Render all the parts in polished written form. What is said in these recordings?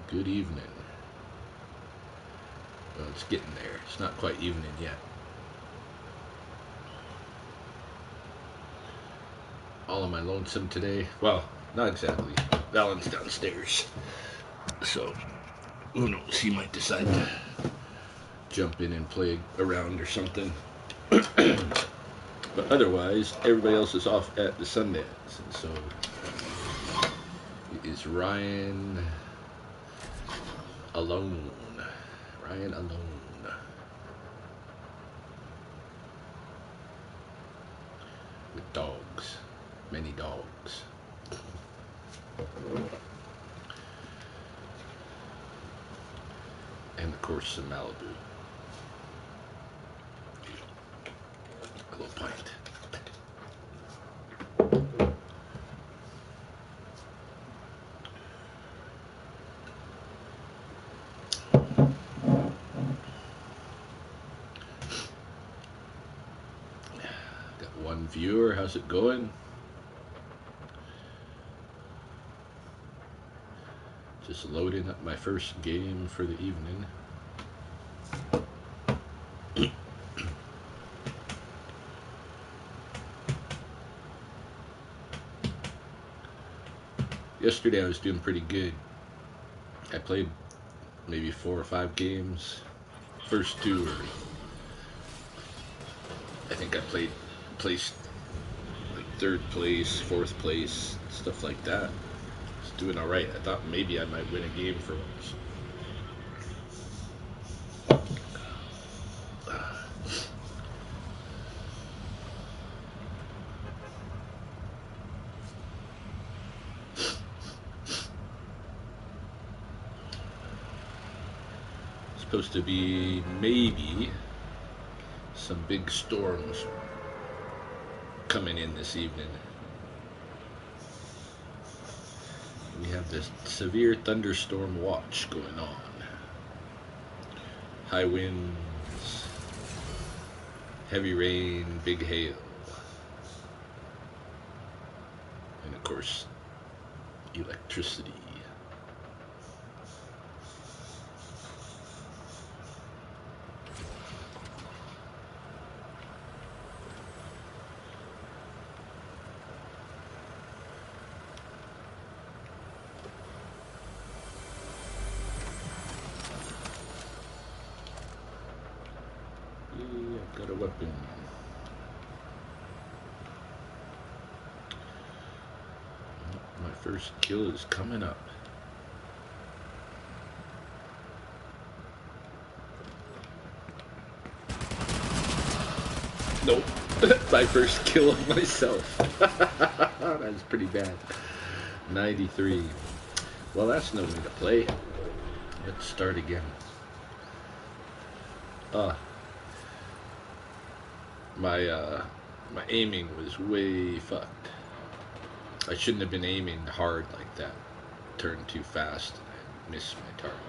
Good evening. Well, it's getting there. It's not quite evening yet. All am I lonesome today? Well, not exactly. Valen's downstairs. So, who knows? He might decide to jump in and play around or something. But otherwise, everybody else is off at the Sundance. And so, it is Ryan alone. Ryan alone. With dogs. Many dogs. And of course some Malibu. A little pint. Got one viewer. How's it going? Just loading up my first game for the evening. Yesterday I was doing pretty good. I played maybe 4 or 5 games. First 2 were, I think I placed like 3rd place, 4th place, stuff like that. Was doing all right. I thought maybe I might win a game for once. Supposed to be maybe some big storms coming in this evening. We have this severe thunderstorm watch going on. High winds, heavy rain, big hail, and of course, electricity. I've got a weapon. My first kill is coming up. Nope. My first kill of myself. That's pretty bad. 93. Well, that's no way to play. Let's start again. My aiming was way fucked. I shouldn't have been aiming hard like that. Turned too fast and I missed my target.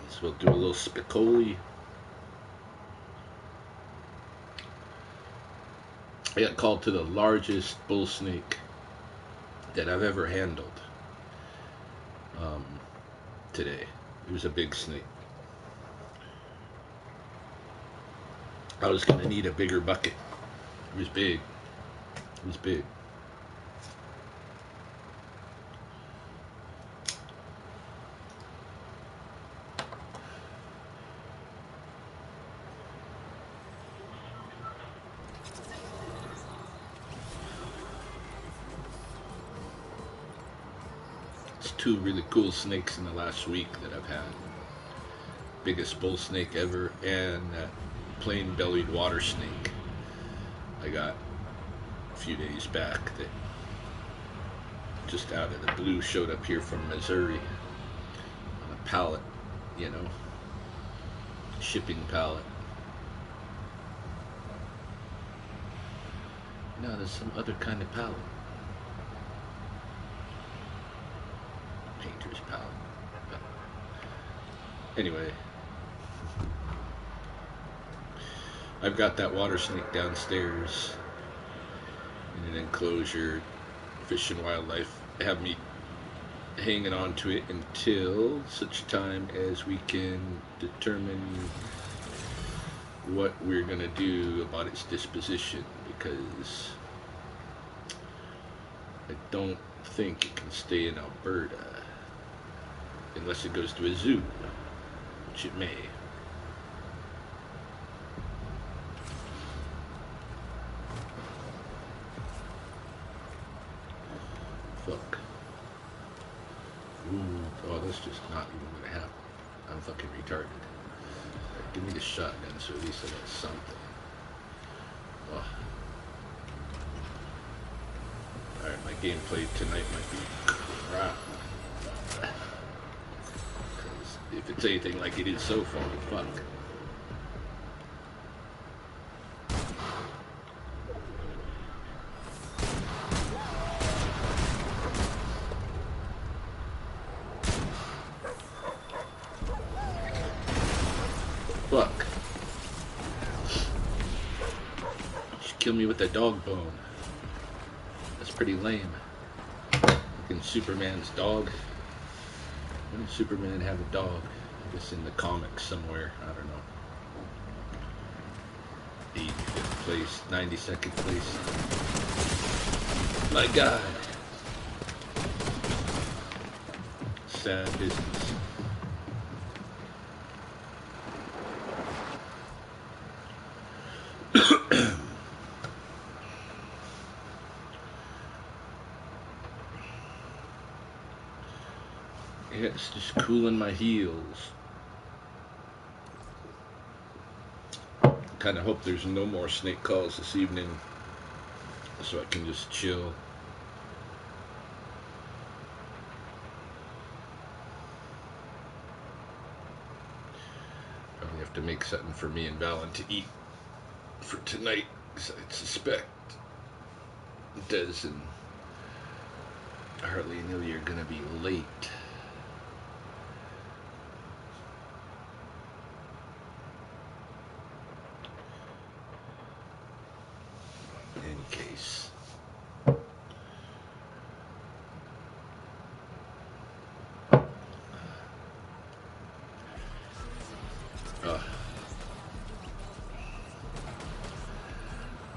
So we'll do a little Spicoli. I got called to the largest bull snake that I've ever handled today. It was a big snake. I was going to need a bigger bucket. It was big. It was big. It's 2 really cool snakes in the last week that I've had. biggest bull snake ever, and that plain-bellied water snake I got a few days back that just out of the blue showed up here from Missouri on a pallet, you know, shipping pallet. No, there's some other kind of pallet. Painter's pallet. But anyway, I've got that water snake downstairs in an enclosure. Fish and Wildlife have me hanging on to it until such time as we can determine what we're going to do about its disposition, because I don't think it can stay in Alberta unless it goes to a zoo, which it may. Fuck. Ooh, oh, that's just not even gonna happen. I'm fucking retarded. Right, give me the shotgun so at least I got something. Oh. Alright, my gameplay tonight might be crap. Because if it's anything like it is so far, fuck. Fuck. Just kill me with a dog bone. That's pretty lame. Fucking Superman's dog. When did Superman have a dog? I guess in the comics somewhere. I don't know. 85th place, 92nd place. My God. Sad business. Yeah, it's just cooling my heels. Kind of hope there's no more snake calls this evening, so I can just chill. Probably have to make something for me and Valen to eat for tonight, because I suspect Des and Harley and Ilya are gonna be late. In any case,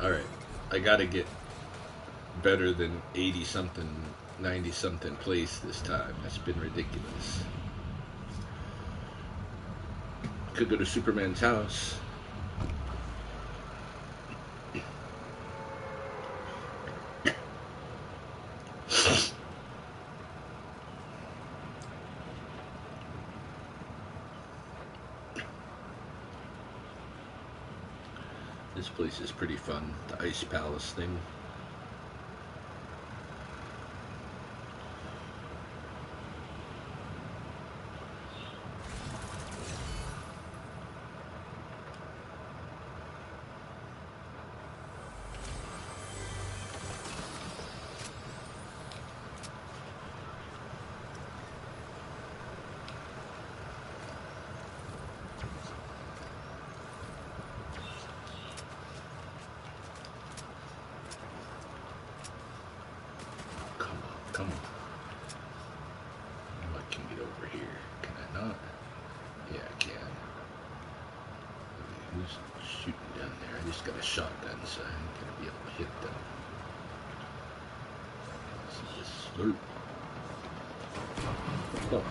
alright, I gotta get better than 80 something, 90 something place this time. That's been ridiculous. Could go to Superman's house. This place is pretty fun, the Ice Palace thing. Come on. Oh, I can get over here. Can I not? Yeah, I can. Okay, who's shooting down there? I just got a shotgun, so I ain't gonna be able to hit them. Let's slurp. Oh.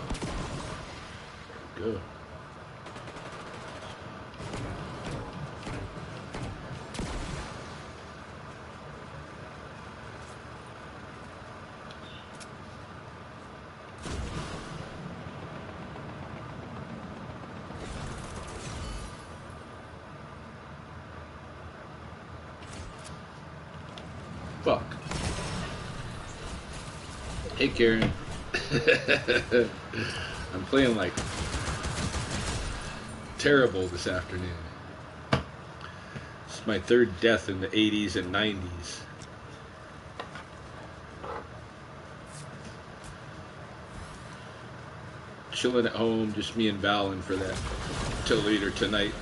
There we go. Fuck. Hey, Karen. I'm playing like terrible this afternoon. It's my third death in the 80s and 90s. Chilling at home, just me and Valen for that till later tonight.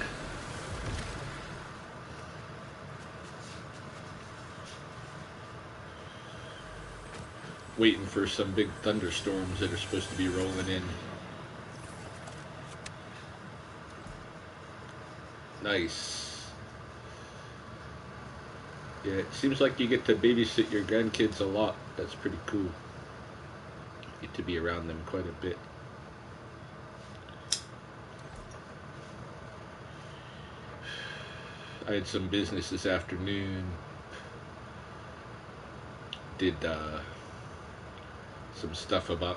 Waiting for some big thunderstorms that are supposed to be rolling in. Nice. Yeah, it seems like you get to babysit your grandkids a lot. That's pretty cool. You get to be around them quite a bit. I had some business this afternoon. Did some stuff about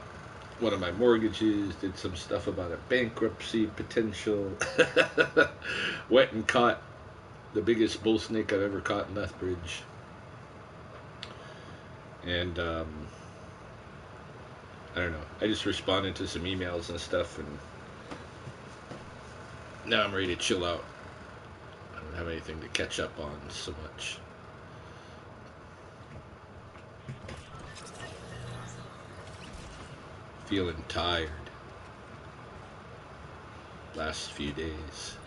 one of my mortgages, did some stuff about a bankruptcy potential. Went and caught the biggest bull snake I've ever caught in Lethbridge. And I don't know, I just responded to some emails and stuff, and now I'm ready to chill out. I don't have anything to catch up on so much. Feeling tired last few days.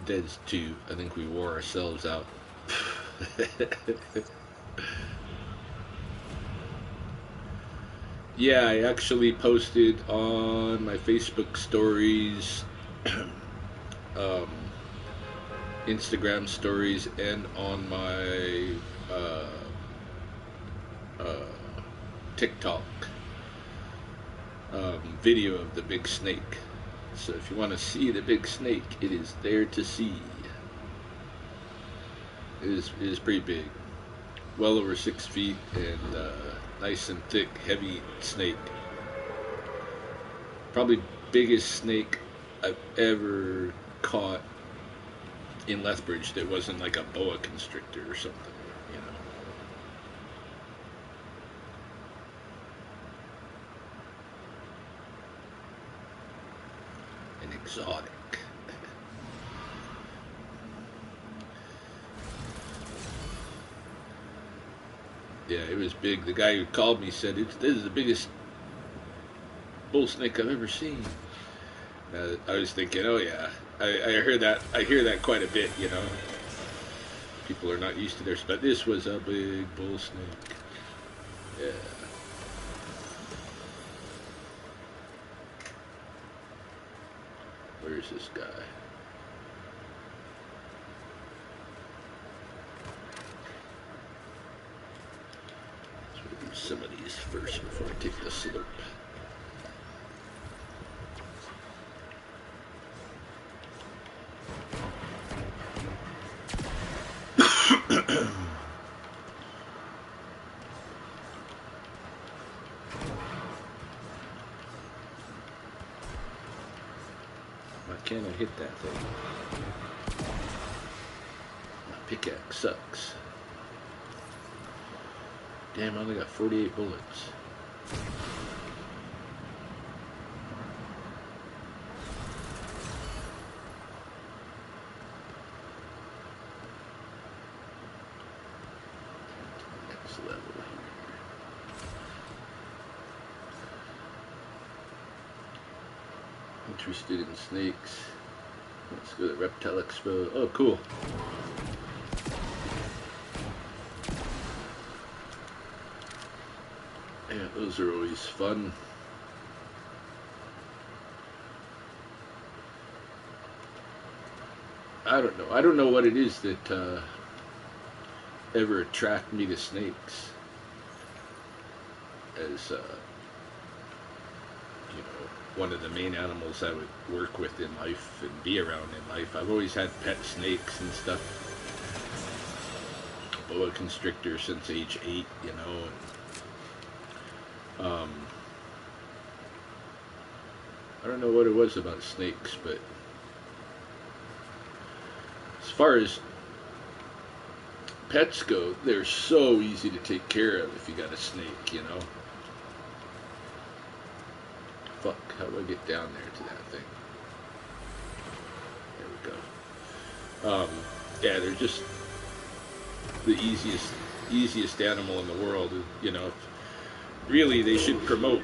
Dead's 2. I think we wore ourselves out. Yeah, I actually posted on my Facebook stories, Instagram stories, and on my TikTok video of the big snake. So if you want to see the big snake, it is there to see. It is pretty big, well over 6 feet, and nice and thick, heavy snake. Probably biggest snake I've ever caught in Lethbridge that wasn't like a boa constrictor or something, you know. An exotic. Yeah, it was big. The guy who called me said, this is the biggest bull snake I've ever seen. I was thinking, oh yeah, I heard that. I hear that quite a bit, you know. People are not used to this, but this was a big bull snake. Yeah. Where's this guy? Let's do some of these first before I take the slope. Why can't I hit that thing? My pickaxe sucks. Damn, I only got 48 bullets. Next level here. Interested in snakes. Let's go to the Reptile Expo. Oh, cool. Yeah, those are always fun. I don't know. I don't know what it is that ever attract me to snakes. As you know, one of the main animals I would work with in life and be around in life. I've always had pet snakes and stuff. Boa constrictor since age 8, you know. And, I don't know what it was about snakes, but far as pets go, they're so easy to take care of if you got a snake, you know. Fuck, how do I get down there to that thing? There we go. Yeah, they're just the easiest animal in the world, you know. Really, they should promote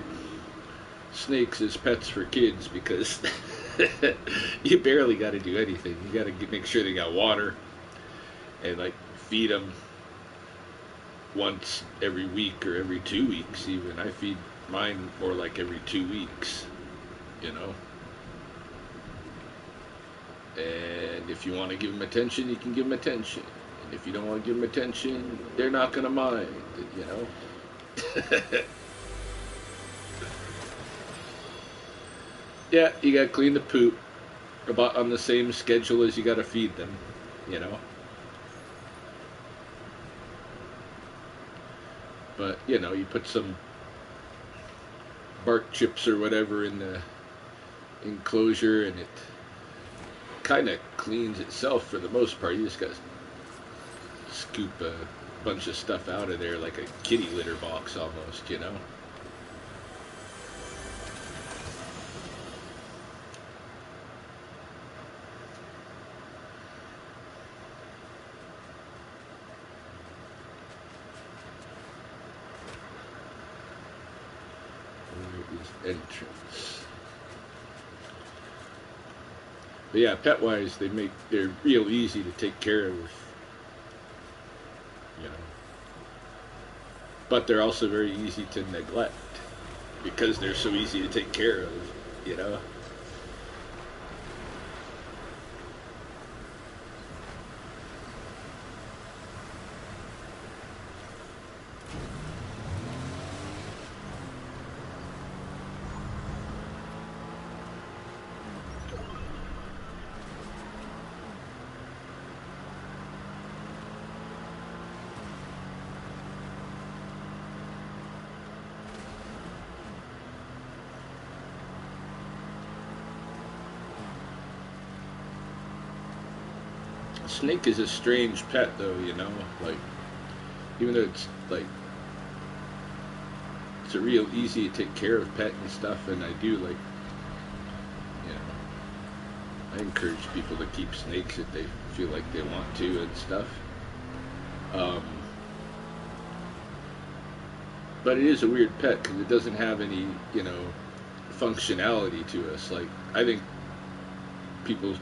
snakes as pets for kids because you barely got to do anything. You got to make sure they got water and like feed them once every week or every 2 weeks even. I feed mine more like every 2 weeks, you know. And if you want to give them attention, you can give them attention. And if you don't want to give them attention, they're not going to mind, you know. Yeah, you got to clean the poop about on the same schedule as you got to feed them, you know. But, you know, you put some bark chips or whatever in the enclosure and it kind of cleans itself for the most part. You just got to scoop a bunch of stuff out of there like a kitty litter box almost, you know. Entrance. But yeah, pet wise, they're real easy to take care of, you know. But they're also very easy to neglect because they're so easy to take care of, you know. Snake is a strange pet though, you know, like even though it's like it's a real easy to take care of pet and stuff, and I do like, you know, I encourage people to keep snakes if they feel like they want to and stuff. But it is a weird pet because it doesn't have any, you know, functionality to us. Like I think people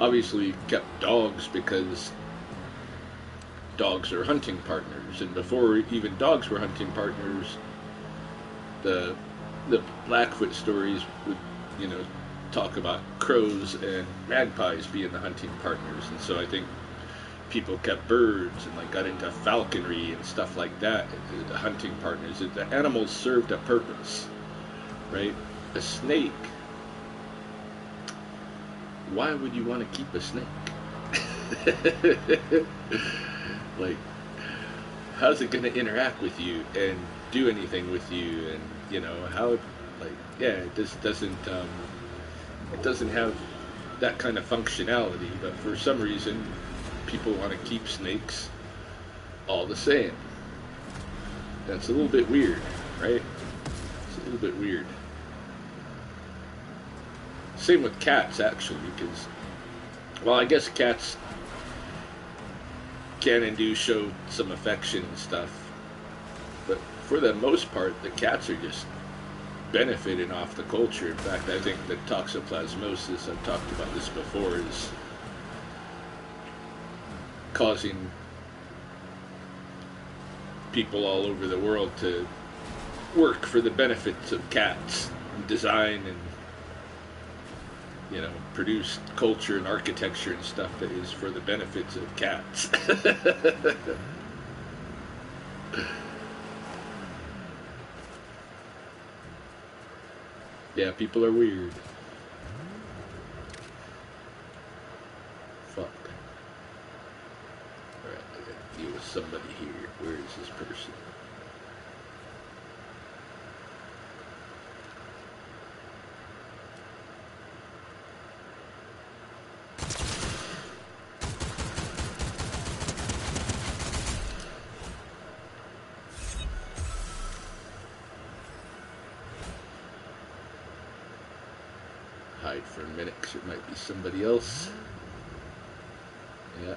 obviously kept dogs because dogs are hunting partners, and before even dogs were hunting partners, the Blackfoot stories would, you know, talk about crows and magpies being the hunting partners, and so I think people kept birds and like got into falconry and stuff like that, the hunting partners. The animals served a purpose, right? A snake, why would you want to keep a snake? Like, how's it going to interact with you and do anything with you? And, you know, how, like, yeah, it just doesn't, it doesn't have that kind of functionality, but for some reason, people want to keep snakes all the same. That's a little bit weird, right? It's a little bit weird. Same with cats, actually, because, well, I guess cats can and do show some affection and stuff, but for the most part, the cats are just benefiting off the culture. In fact, I think the toxoplasmosis, I've talked about this before, is causing people all over the world to work for the benefits of cats and design and, you know, produce culture and architecture and stuff that is for the benefits of cats. Yeah, people are weird. Fuck. Alright, I gotta deal with somebody here. Where is this person? hide for a minute because it might be somebody else. Yeah.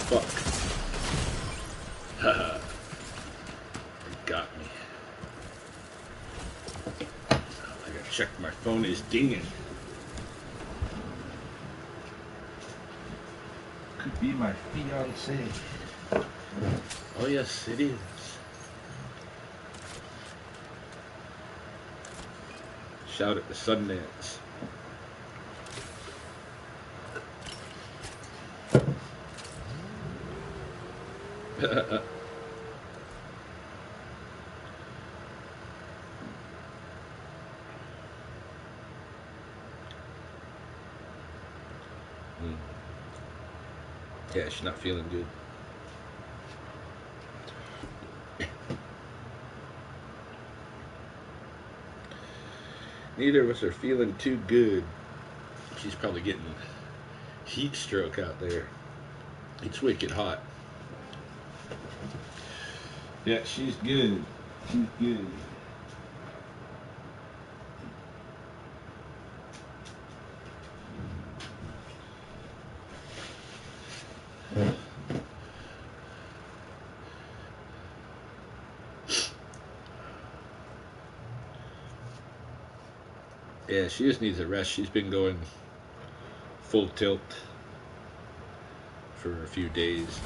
Fuck. Haha. It got me. I gotta check my phone is dinging. Could be my fiance. Oh yes, it is. Shout at the Sundance. Yeah, she's not feeling good. Neither of us are feeling too good. She's probably getting heat stroke out there. It's wicked hot. Yeah, she's good. She's good. Yeah, she just needs a rest. She's been going full tilt for a few days.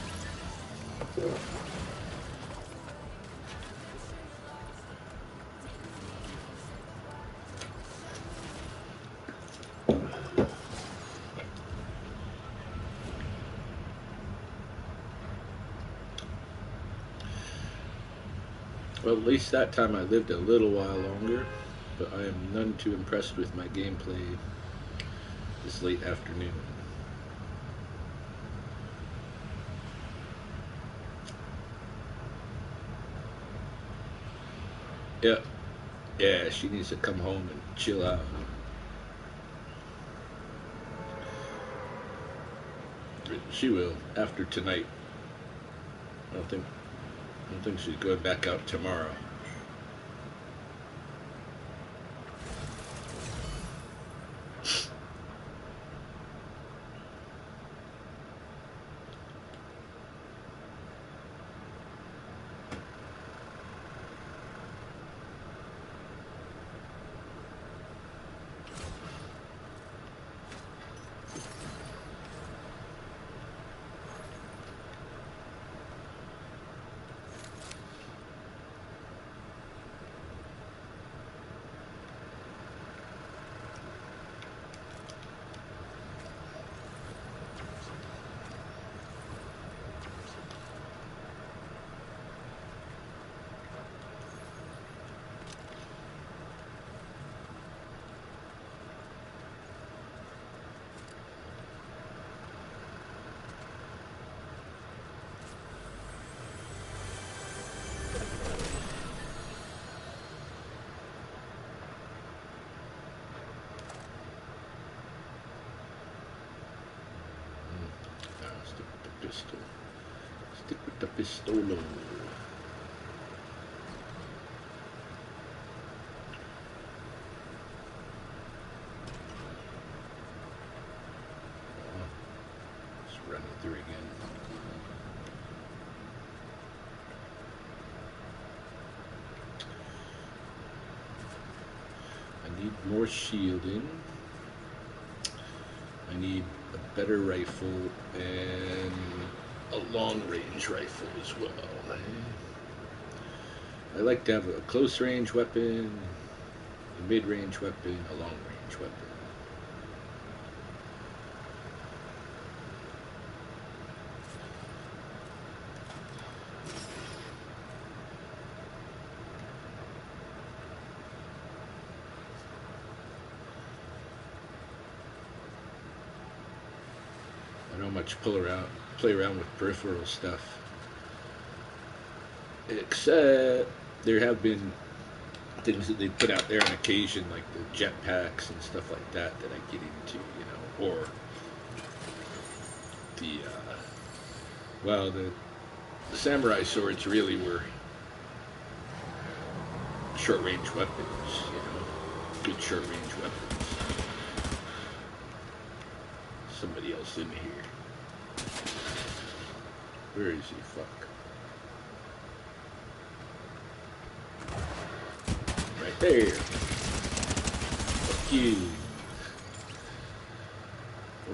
Well, at least that time I lived a little while longer, but I am none too impressed with my gameplay this late afternoon. Yeah, yeah, she needs to come home and chill out. She will after tonight. I don't think she's going back out tomorrow. Stick with the pistol. Stick with the pistolo. Just running through again. I need more shielding. I need a better rifle and a long-range rifle as well. I like to have a close-range weapon, a mid-range weapon, a long-range weapon. I don't much play around with peripheral stuff, except there have been things that they put out there on occasion, like the jetpacks and stuff like that I get into, or the well, the samurai swords really were short-range weapons, good short-range weapons. Somebody else in here. Where is he? Fuck. Right there. Fuck you.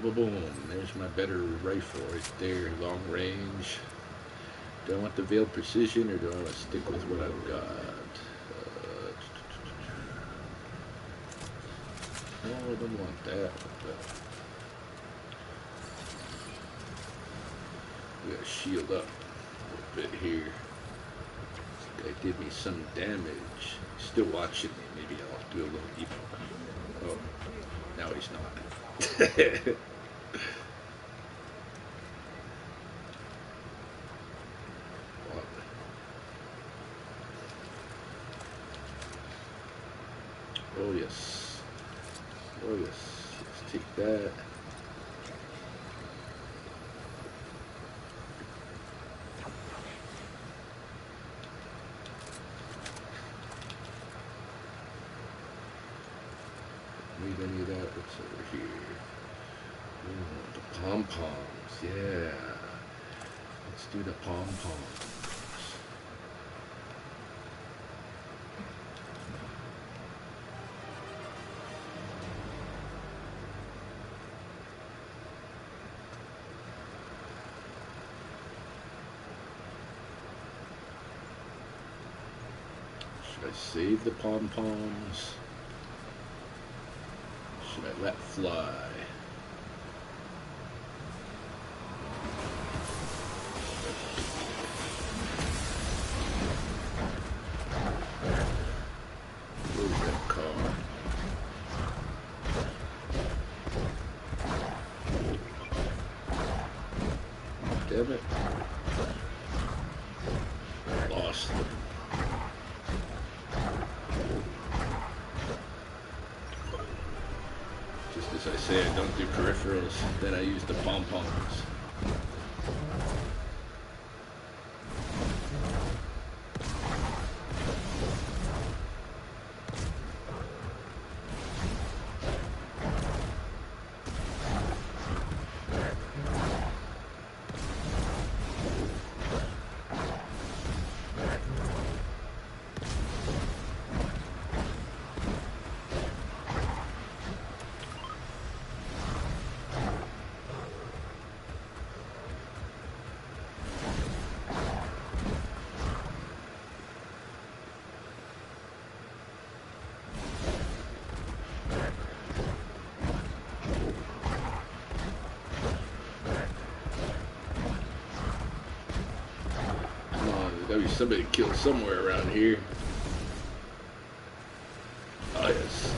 Boom, boom, boom. There's my better rifle right there. Long range. Do I want the veiled precision or do I want to stick with what I've got? No, I don't want that. We gotta shield up a little bit here. This guy did me some damage. He's still watching me. Maybe I'll do a little evil. Oh, now he's not. Oh yes. Oh yes. Let's take that. Need any of that? What's over here? Ooh, the pom-poms. Yeah. Let's do the pom-poms. Should I save the pom-poms? Should I let fly? Where's that car? Damn it. Lost them. Just as I say, I don't do peripherals, then I use the pom-poms. Gotta be somebody killed somewhere around here. Oh yes.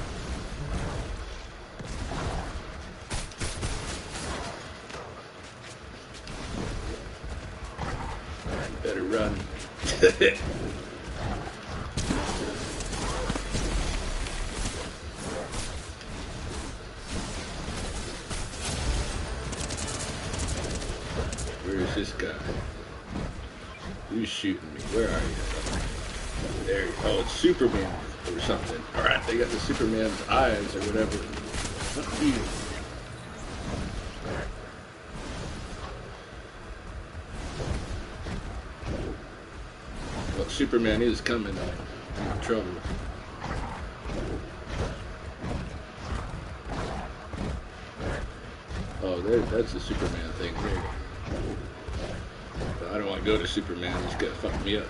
Better run. Where is this guy? Who's shooting me? Where are you? There you go. Oh, it's Superman or something. Alright, they got the Superman's eyes or whatever. Fuck you. Well, Superman is coming. I'm in trouble. Oh, that's the Superman thing there. I don't want to go to Superman, he's gonna fuck me up.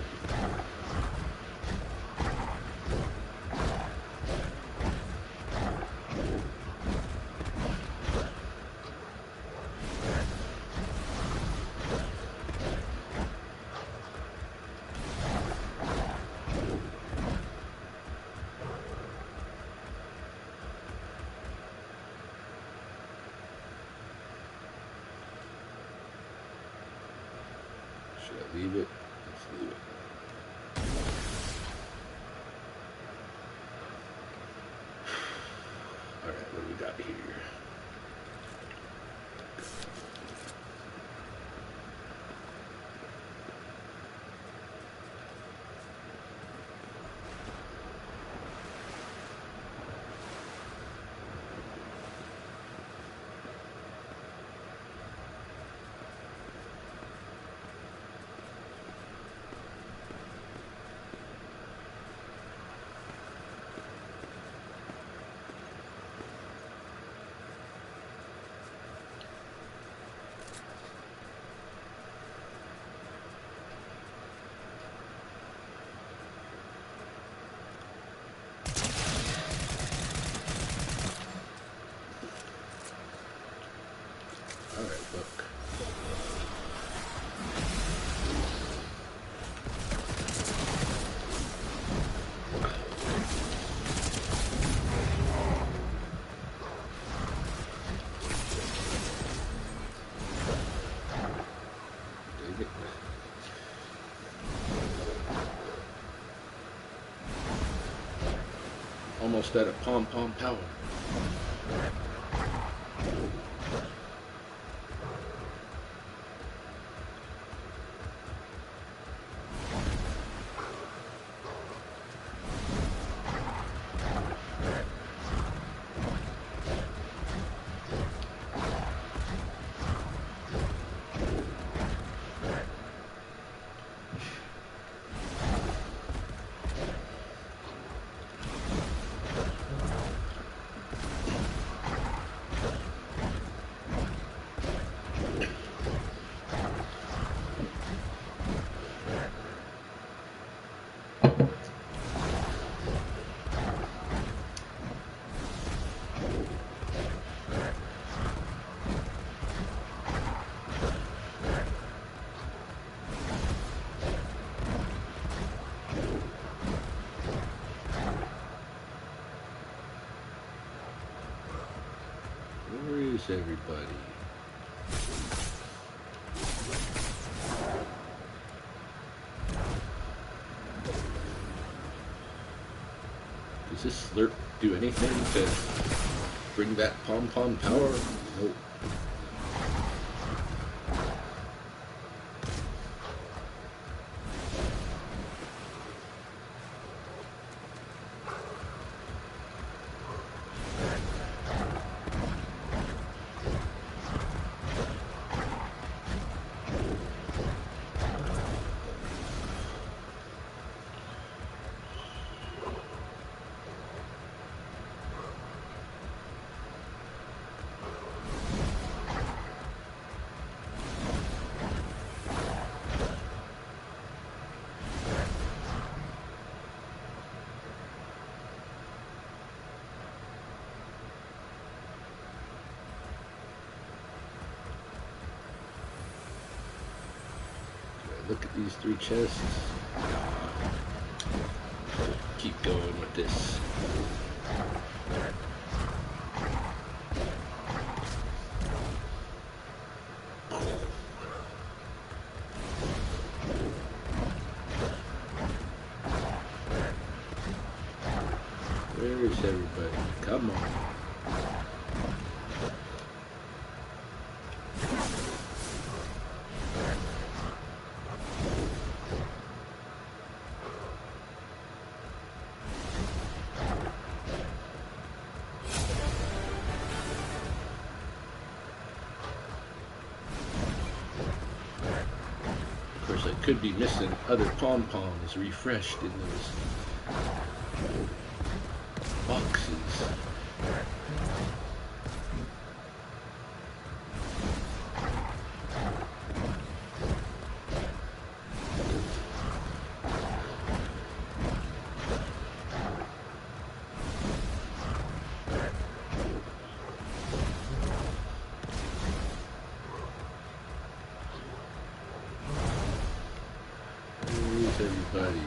Should I leave it? Let's leave it. almost out of pom-pom power. Where is everybody? Does this slurp do anything to bring that pom-pom power? Nope. Look at these 3 chests. Keep going with this. Where is everybody? Come on. I could be missing other pom-poms refreshed in those boxes. Everybody.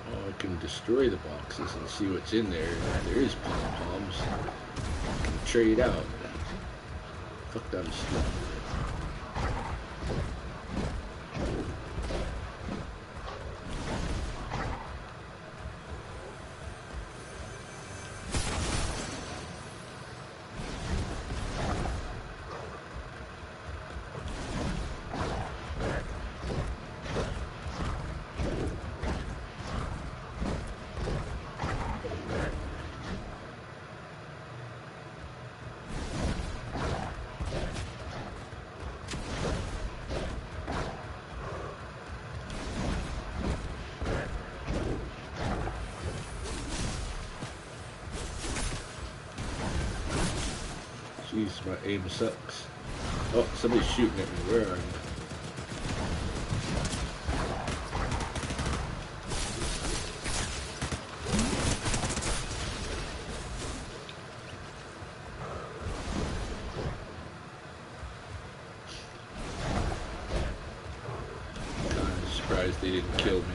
Oh, I can destroy the boxes and see what's in there. If there is pom-poms, I can trade out. Fuck, I'm stupid. Jeez, my aim sucks. Oh, somebody's shooting at me. Where are you? Kind of surprised they didn't kill me.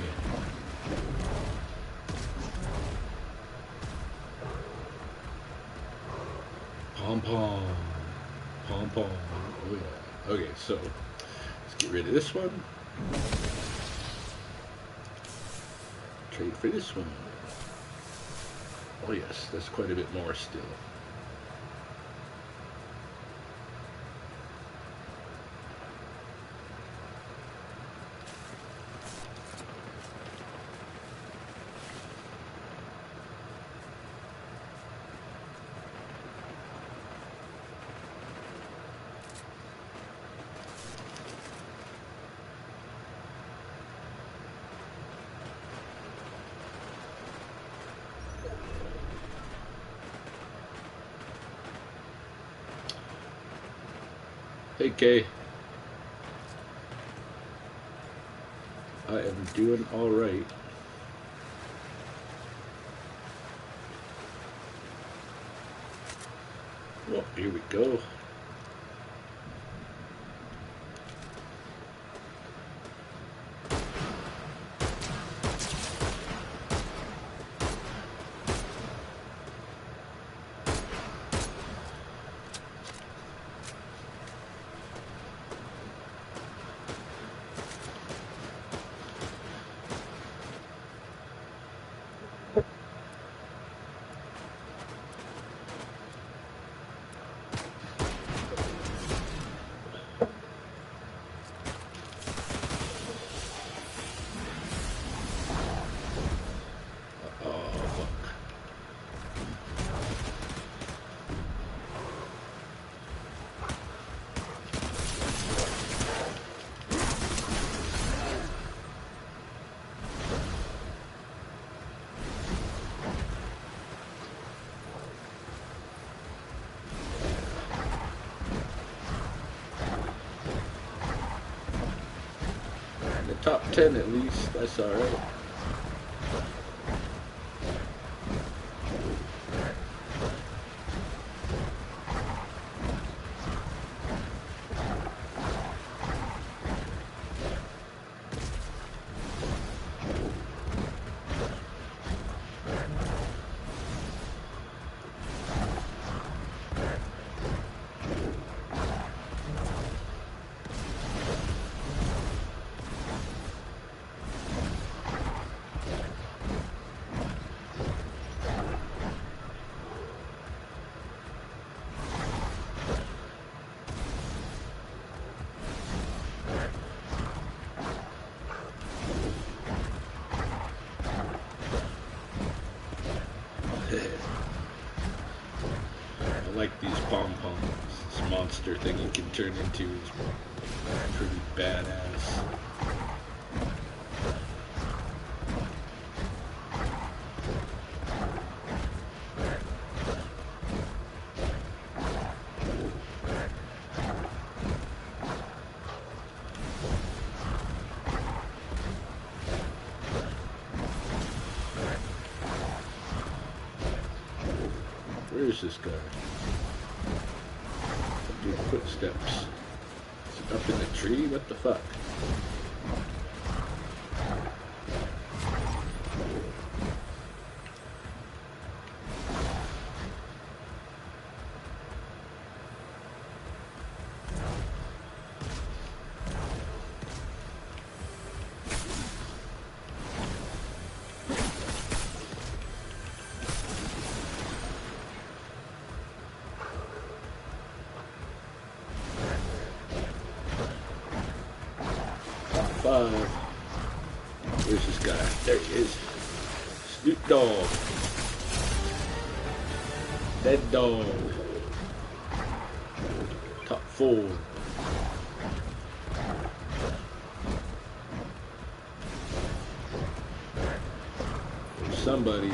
pom. Oh yeah. Okay, so let's get rid of this one. Trade for this one. Oh yes, that's quite a bit more still. Hey Kay, I am doing alright. Well, here we go. Top 10 at least, that's alright. I like these pom-poms. This monster thing you can turn into is pretty badass. Where's this guy? Dude, footsteps. Is it up in the tree? What the fuck? Where's this guy? There he is. Snoop Dogg. Dead Dog. Top 4. There's somebody.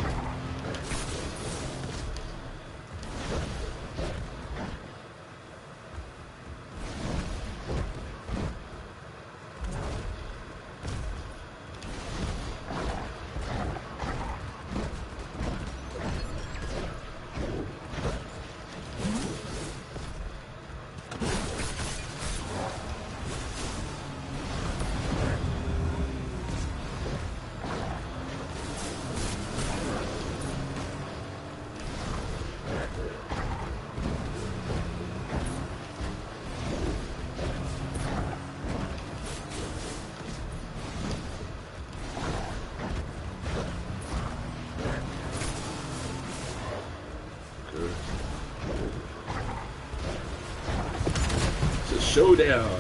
showdown.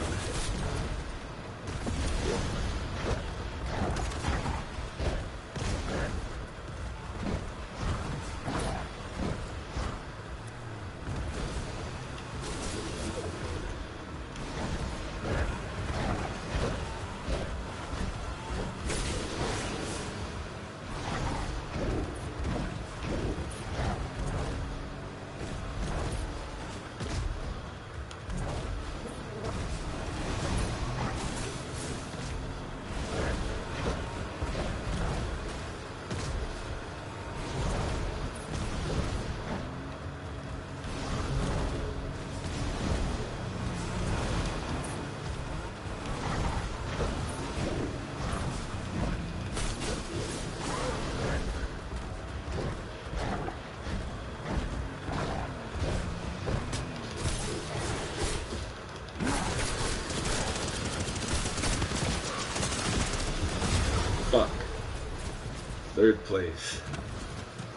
Fuck. Third place.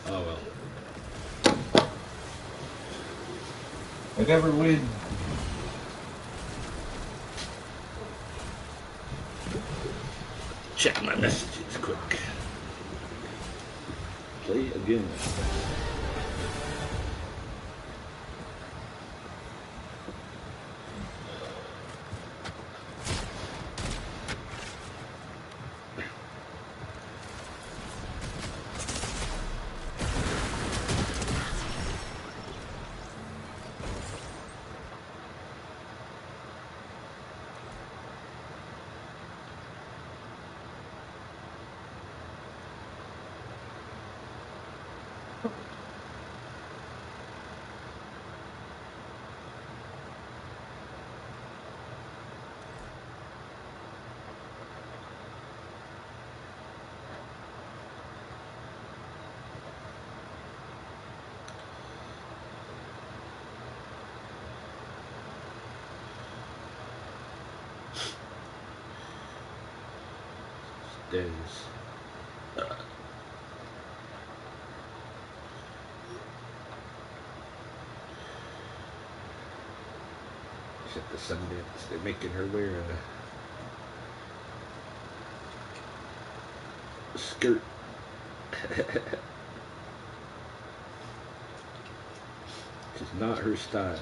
Oh well. I never win. Check my messages quick. Play again. Stairs. She's at the Sundance. They're making her wear a skirt. Which is not her style.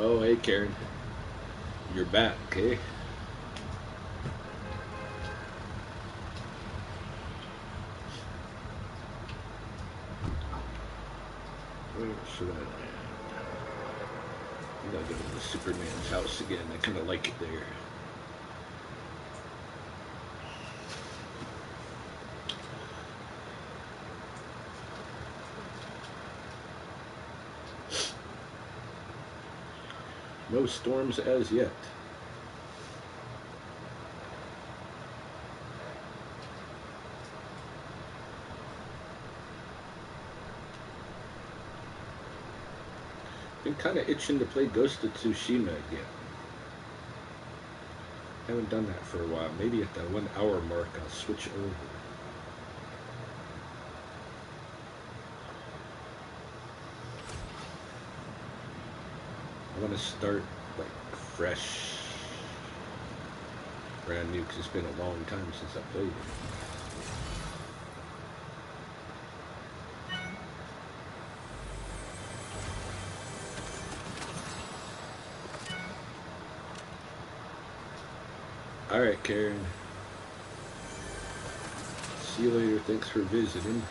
Oh, hey Karen. You're back, okay? Where should I land? I gotta go to the Superman's house again. I kinda like it there. No storms as yet. Been kind of itching to play Ghost of Tsushima again. Haven't done that for a while. Maybe at that 1 hour mark I'll switch over. I want to start like fresh, brand new, because it's been a long time since I played it. Alright, Karen. See you later. Thanks for visiting.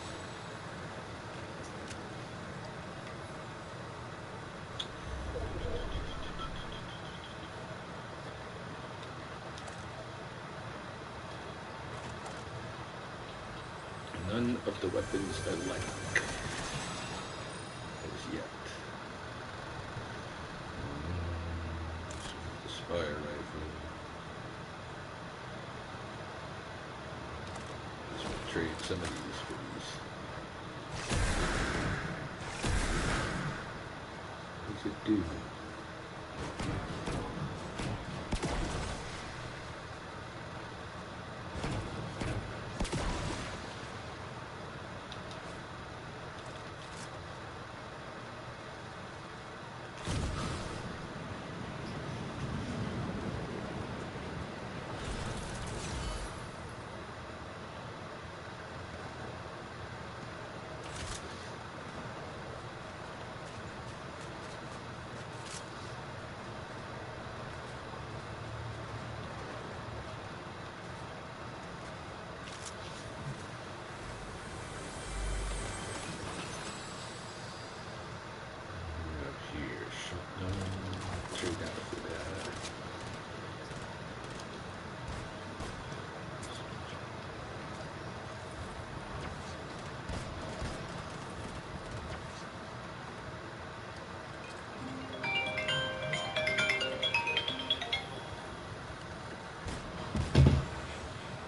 None of the weapons I like as yet. The Spire rifle. This one. some of these for these. What does it do?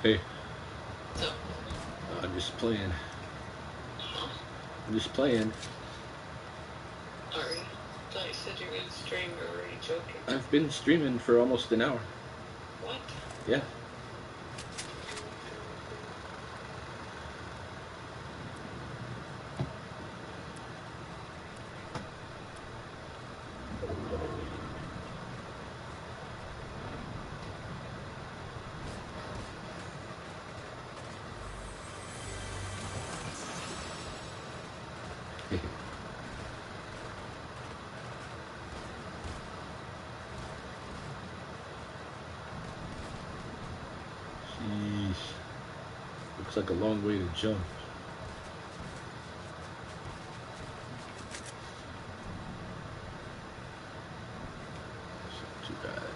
Hey. So. I'm just playing. I'm just playing. Sorry. I thought you said you were going to stream, or were you joking? I've been streaming for almost an hour. What? Yeah. Jeez. Looks like a long way to jump. It's not too bad.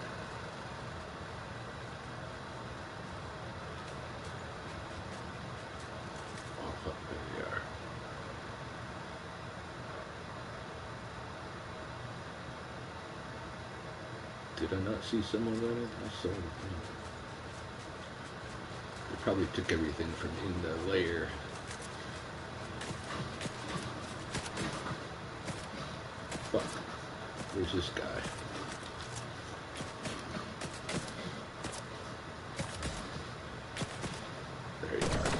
Oh, there they are. Did I not see someone on it? I saw it. They probably took everything from in the layer. Fuck. Where's this guy? There you are.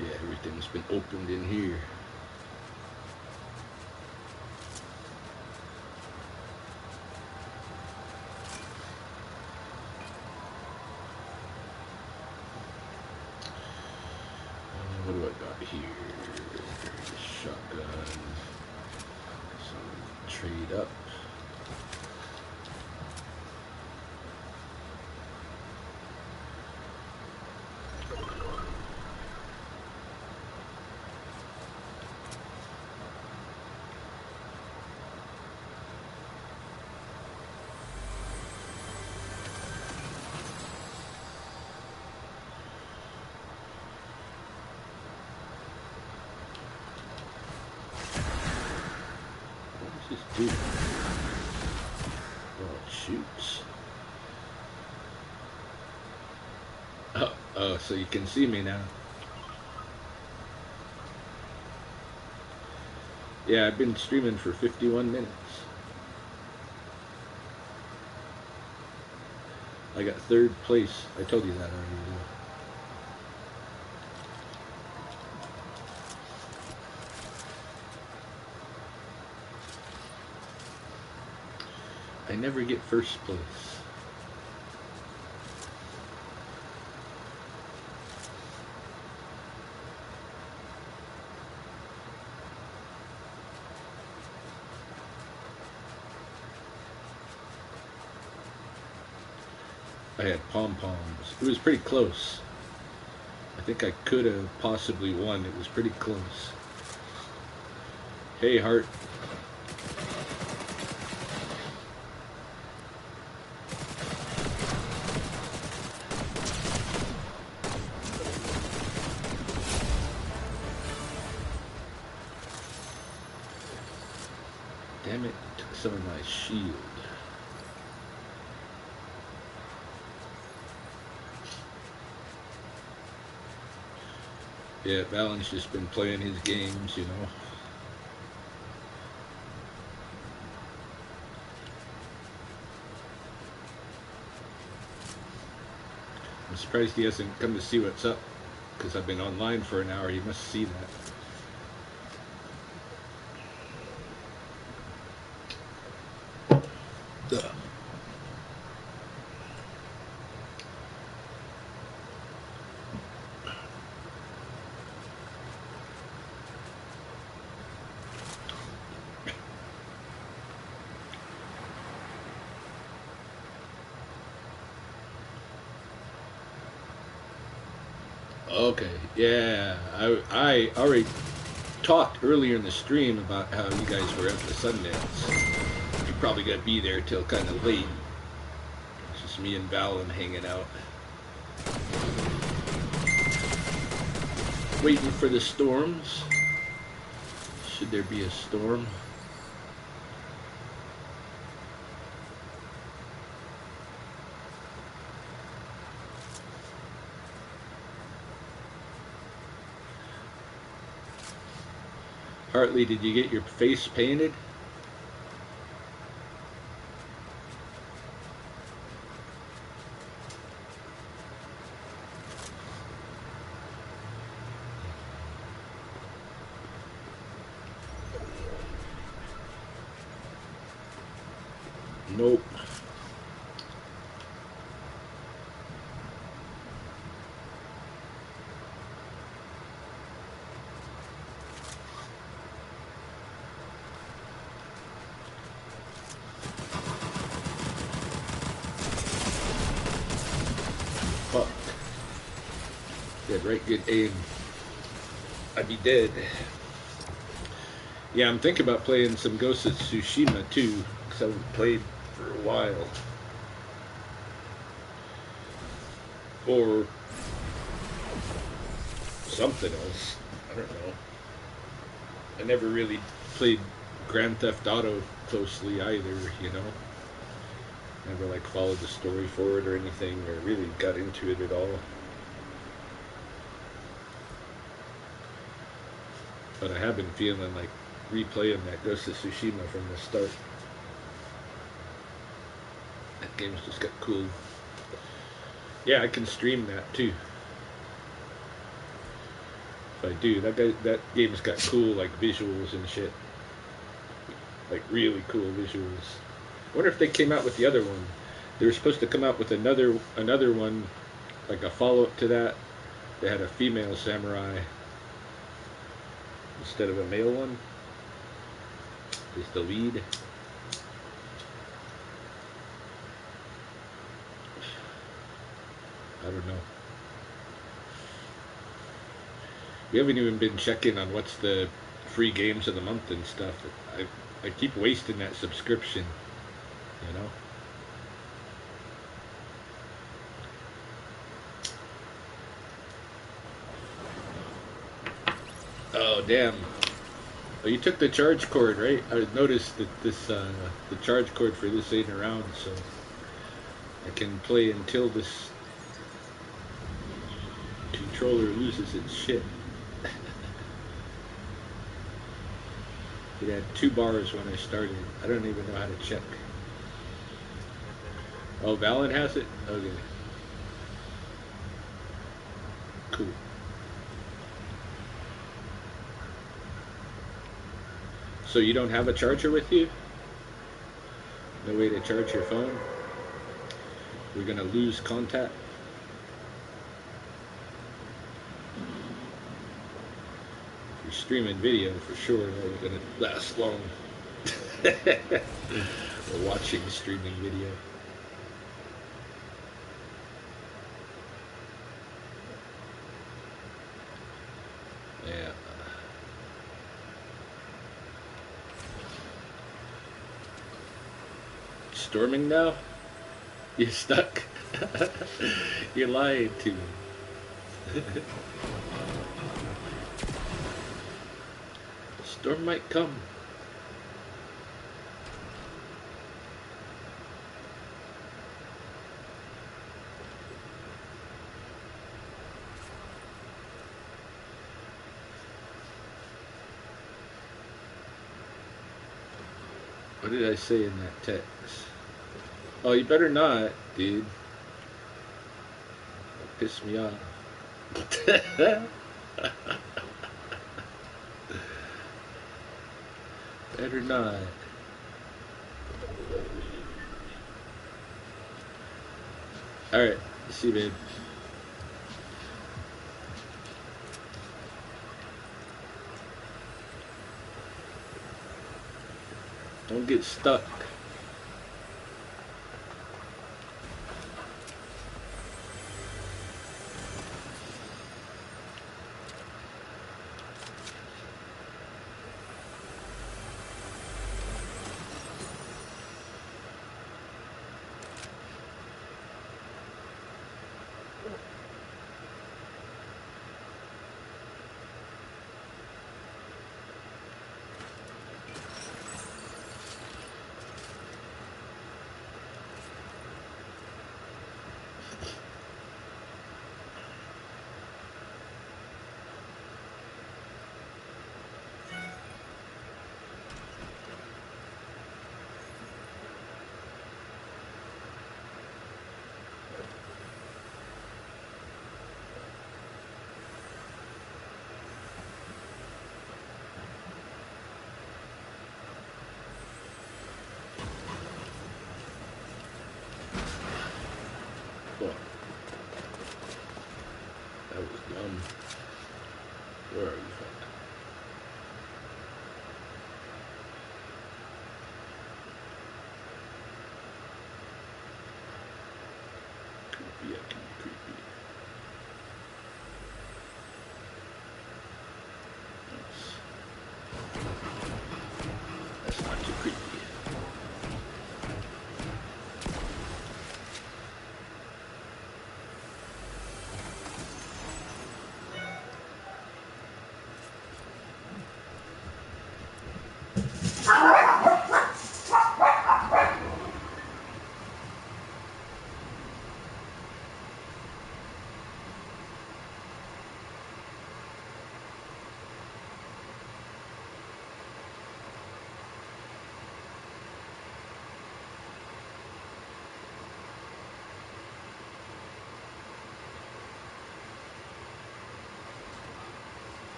Yeah, everything's been opened in here. What do I got here? Shotgun. Some trade up. What does this do? Oh, it shoots. Oh, so you can see me now. Yeah, I've been streaming for 51 minutes. I got third place. I told you that already. I never get first place. I had pom-poms. It was pretty close. I think I could have possibly won. It was pretty close. Hey, Hart. Damn it, took some of my shield. Yeah, Valen's just been playing his games, you know. I'm surprised he hasn't come to see what's up, because I've been online for an hour. He must see that. Ugh. Okay, yeah, I already talked earlier in the stream about how you guys were at the Sundance. You're probably gonna be there till kind of late. It's just me and Valen hanging out, waiting for the storms. Should there be a storm? Hartley, did you get your face painted? Nope. Fuck. You had right good aim. I'd be dead. Yeah, I'm thinking about playing some Ghost of Tsushima too, because I haven't played for a while. Or something else. I don't know. I never really played Grand Theft Auto closely either, you know. Never like followed the story forward or anything, or really got into it at all. But I have been feeling like replaying that Ghost of Tsushima from the start. That game's just got cool. Yeah, I can stream that too. If I do, that game's got cool like visuals and shit. Like really cool visuals. I wonder if they came out with the other one. They were supposed to come out with another one, like a follow up to that. They had a female samurai instead of a male one. Is the lead. I don't know. We haven't even been checking on what's the free games of the month and stuff. I keep wasting that subscription, you know. Oh damn! Oh, you took the charge cord, right? I noticed that this the charge cord for this ain't around, so I can play until this controller loses its shit. It had 2 bars when I started. I don't even know how to check. Oh, Valen has it? Okay. Cool. So you don't have a charger with you? No way to charge your phone? We're gonna lose contact? If you're streaming video, for sure, that ain't gonna last long. We're watching streaming video. Yeah. Storming now? You're stuck? You're lying to me. Storm might come. What did I say in that text? Oh, you better not, dude. Piss me off. Better not. Alright, see you, babe. Don't get stuck. That was dumb. Where are you? Creepy, I can be creepy. That's not too creepy.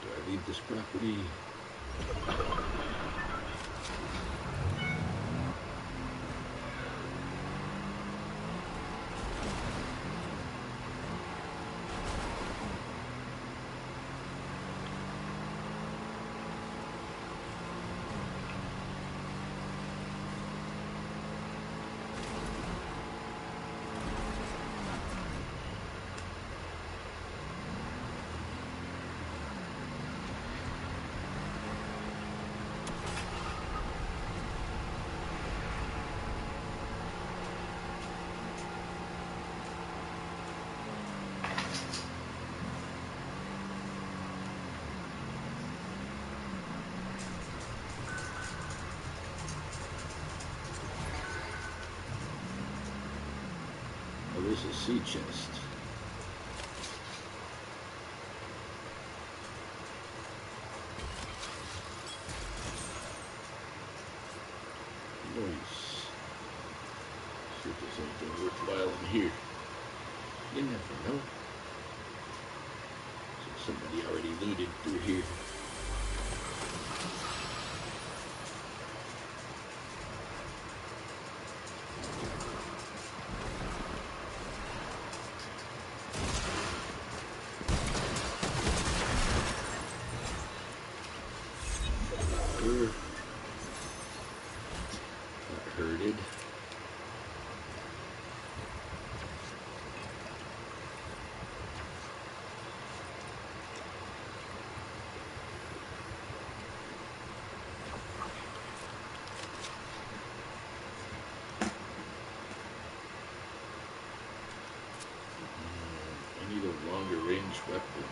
Do I leave this property? Oh, there's a sea chest. You never know. Somebody already looted through here. Got herded. I need a longer range weapon.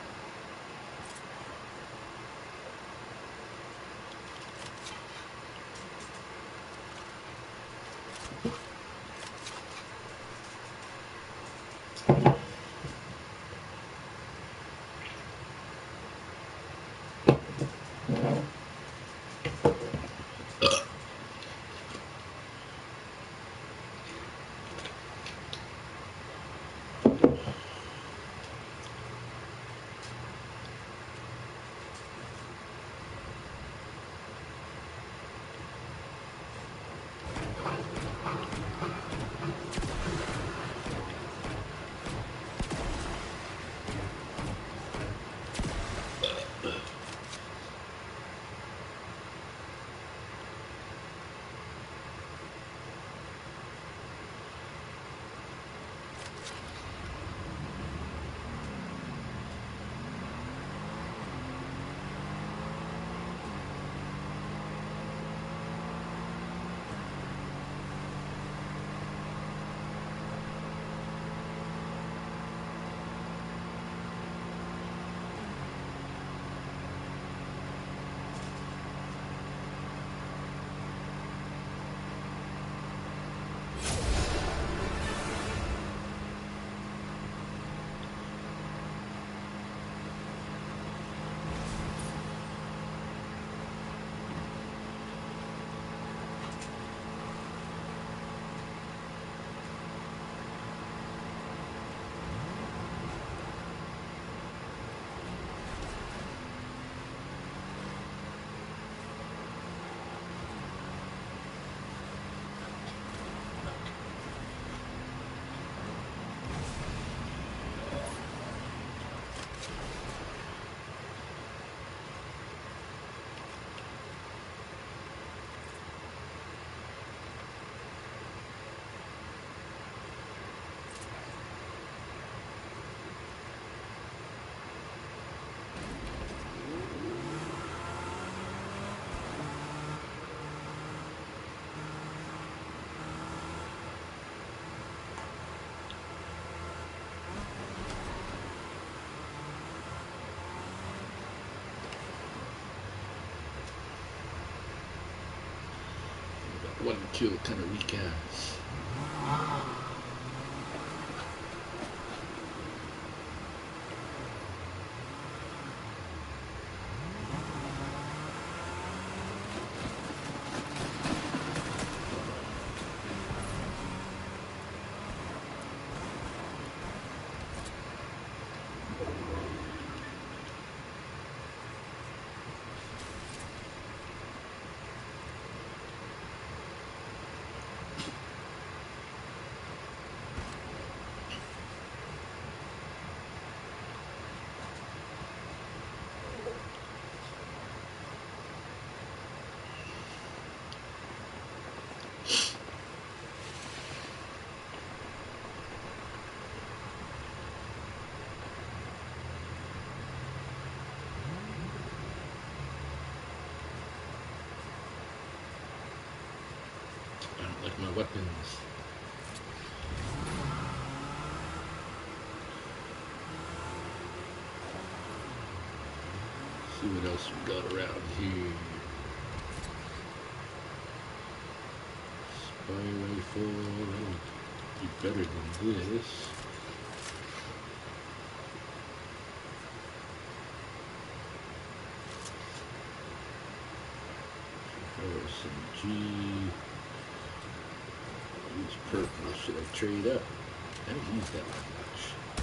One kill kind of weak ass. I don't like my weapons. See what else we got around here. Spy rifle, that would be better than this. SMG. Use purple. Should I trade up? I don't use that much.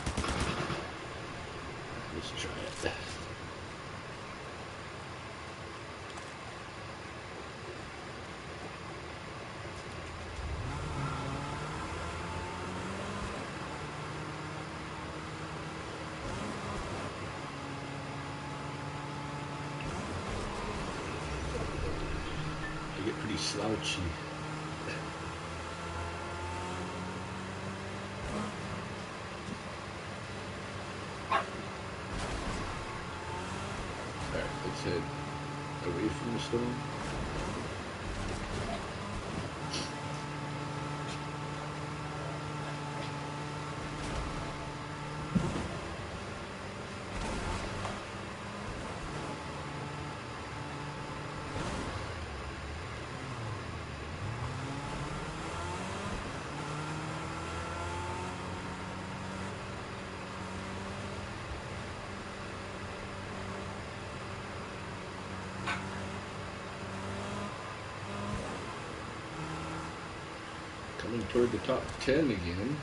slouchy. Alright, let's head away from the stone. Coming toward the top 10 again.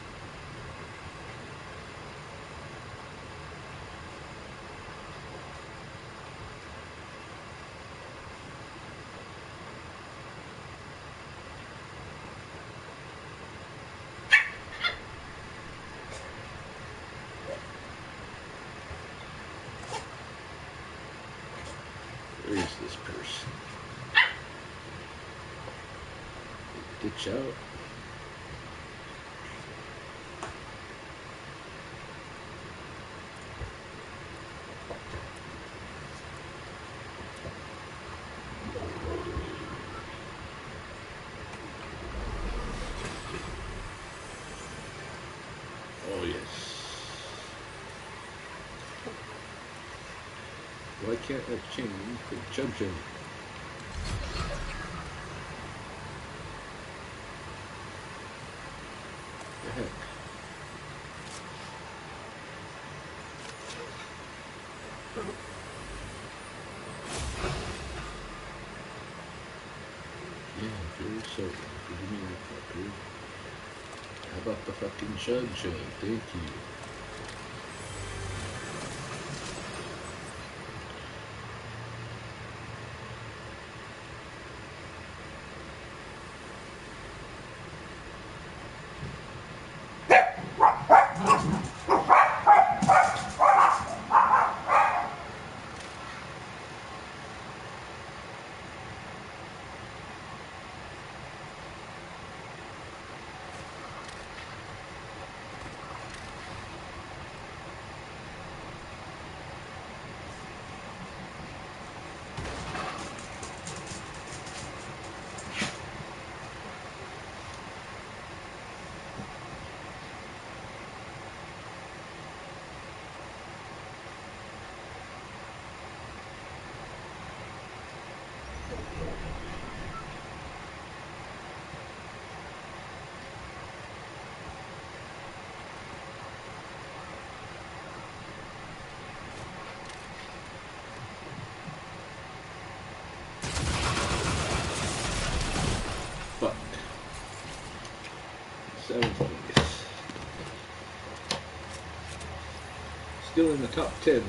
Where is this person? Ditch out. Oh yes. Why can't I change the judging? The heck? Yeah, very sorry. Forgive me, fucker. How about the fucking judge? Thank you. Fuck. 7th place. Still in the top 10.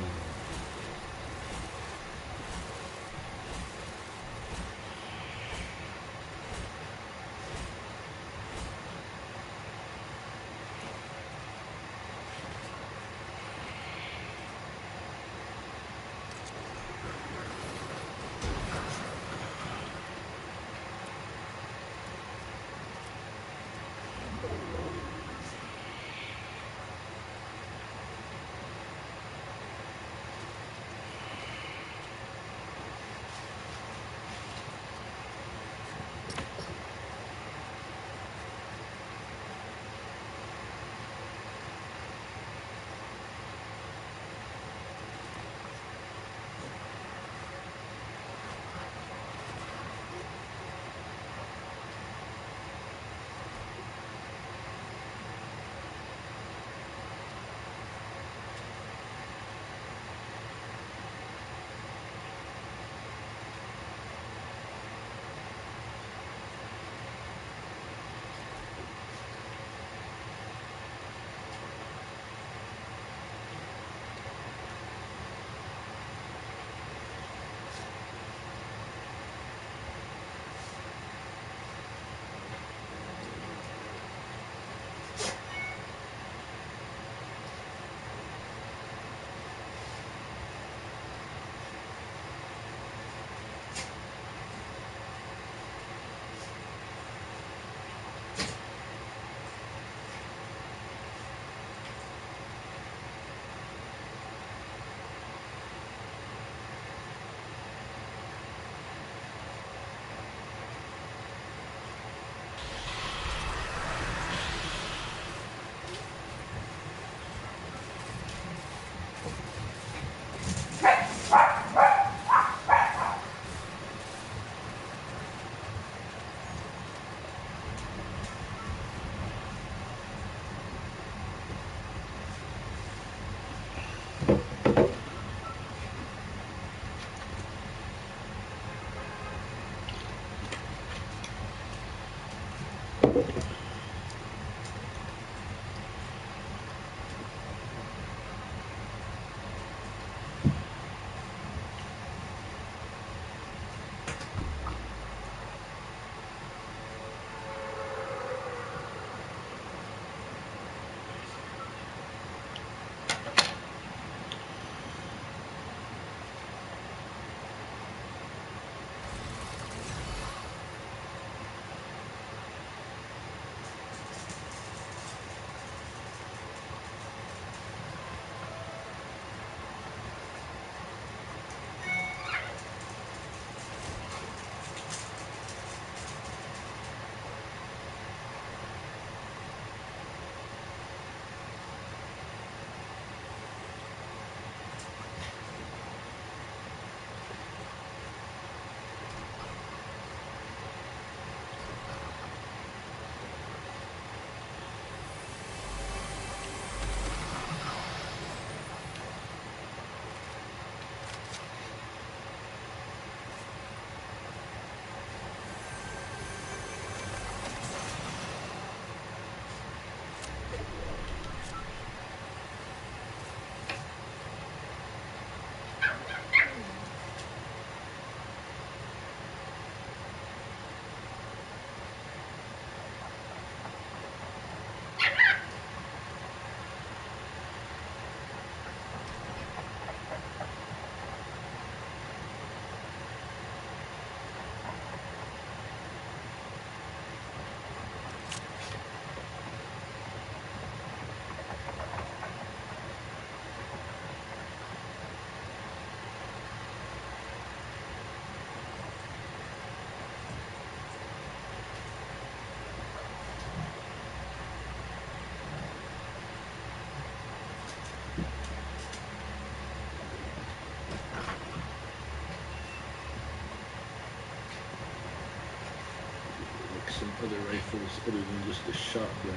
Some other rifles other than just a shotgun.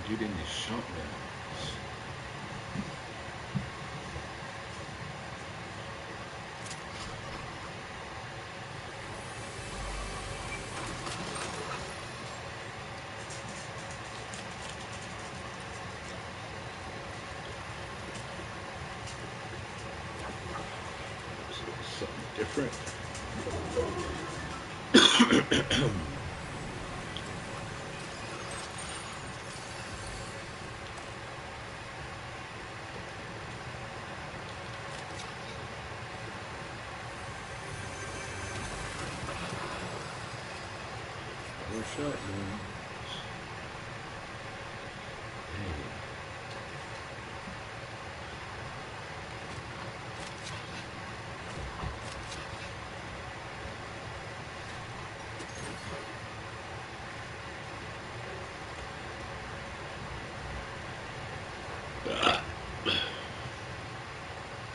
Get in the shotguns. Something different. Shotgun.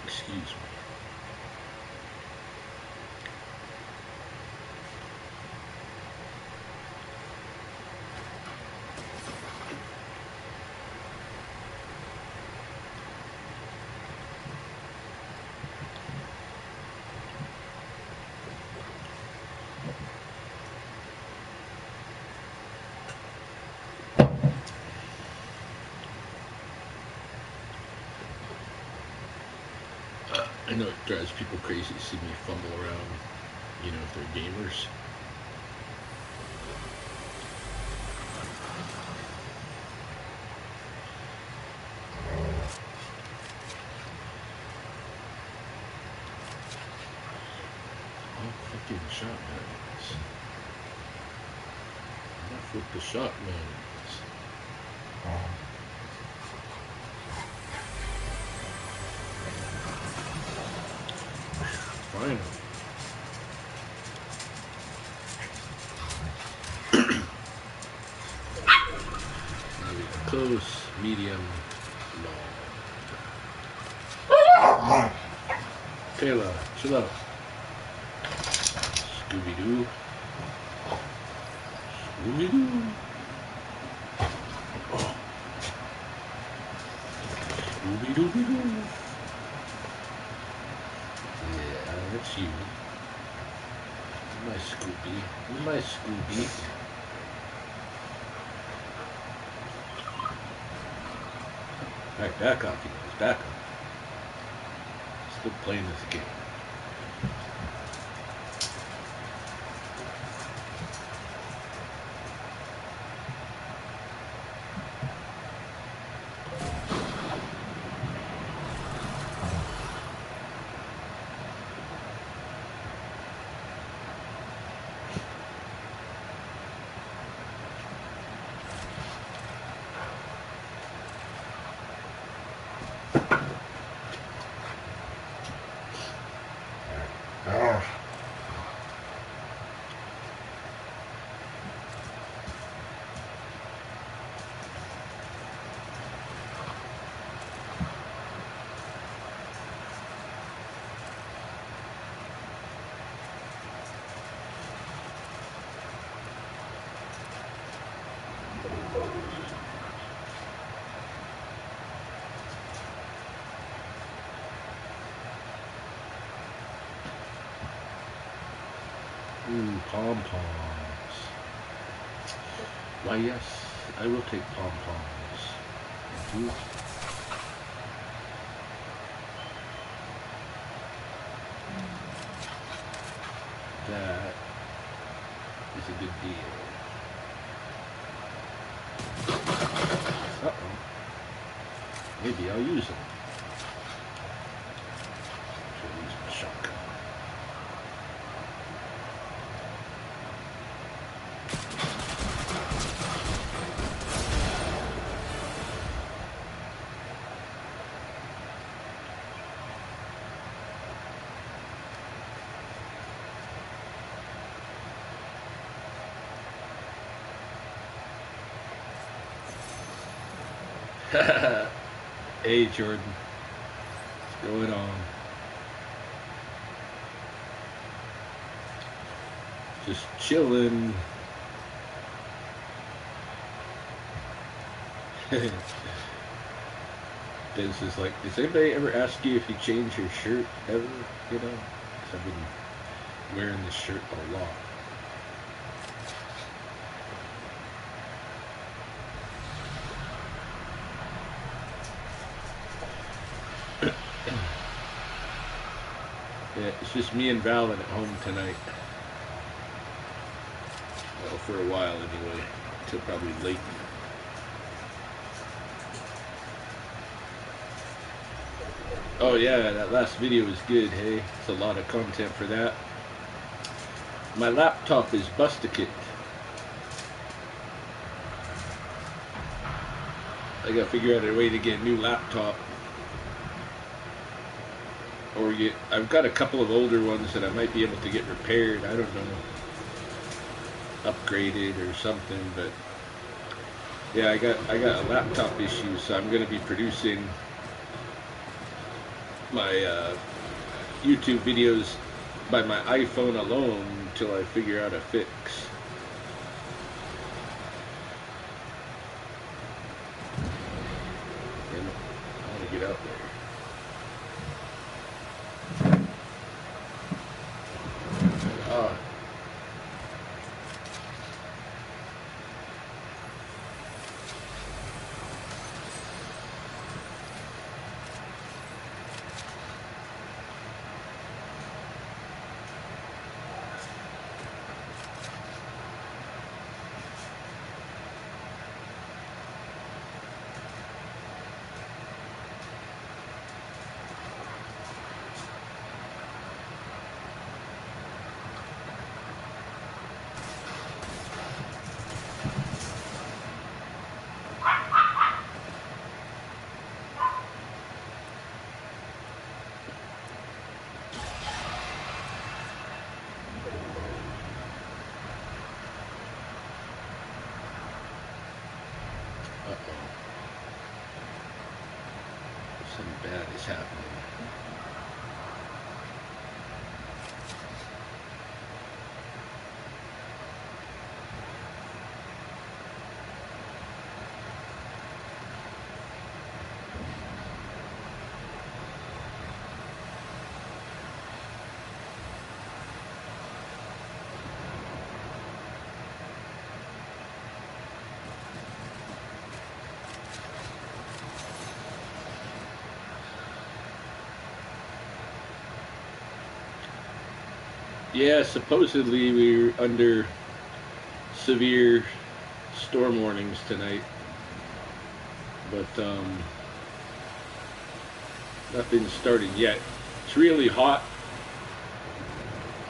Excuse me. I know it drives people crazy to see me fumble around, you know, if they're gamers. Oh, fucking shotguns. what the shot man is. Finally. Now we got close, medium, long. Kayla, chill out. Scooby-Doo. Scooby-Doo. Scooby-Doo-Doo. Yeah, that's you. My Scooby. My Scooby. Back up, you guys. Back up. Still playing this game. Ooh, pom-poms. Why, yes, I will take pom-poms. Thank you. That is a good deal. Uh-oh. Maybe I'll use them. Should use my shotgun. Hey Jordan, what's going on? Just chilling. This is like, does anybody ever ask you if you change your shirt ever? You know, 'cause I've been wearing this shirt a lot. Yeah, it's just me and Valen at home tonight. Well, for a while anyway, till probably late. Oh yeah, that last video was good, hey? It's a lot of content for that. My laptop is busted. I gotta figure out a way to get a new laptop. Or I've got a couple of older ones that I might be able to get repaired, I don't know. Upgraded or something, but yeah, I got a laptop issue, so I'm gonna be producing my YouTube videos by my iPhone alone until I figure out a fix. And I want to get out there. Uh-oh. Something bad is happening. Yeah, supposedly we're under severe storm warnings tonight, but nothing's started yet. It's really hot.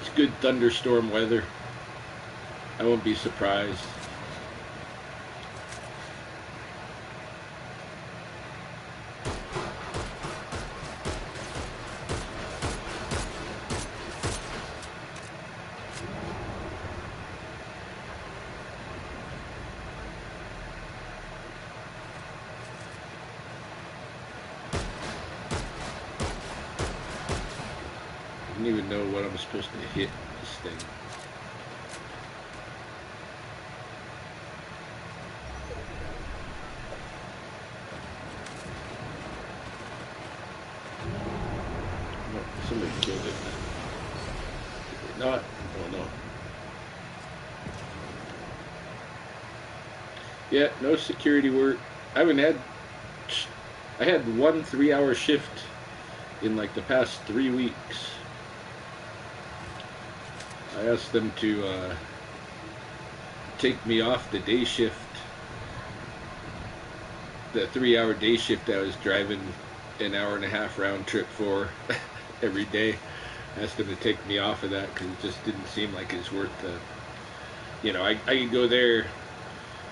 It's good thunderstorm weather. I won't be surprised. I don't even know what I'm supposed to hit this thing. Oh, somebody killed it. Did they not? Oh no. Yeah, no security work. I had 1 3-hour shift in like the past 3 weeks. I asked them to take me off the day shift, the 3-hour day shift I was driving an hour and a half round trip for every day. I asked them to take me off of that because it just didn't seem like it's worth the, I could go there,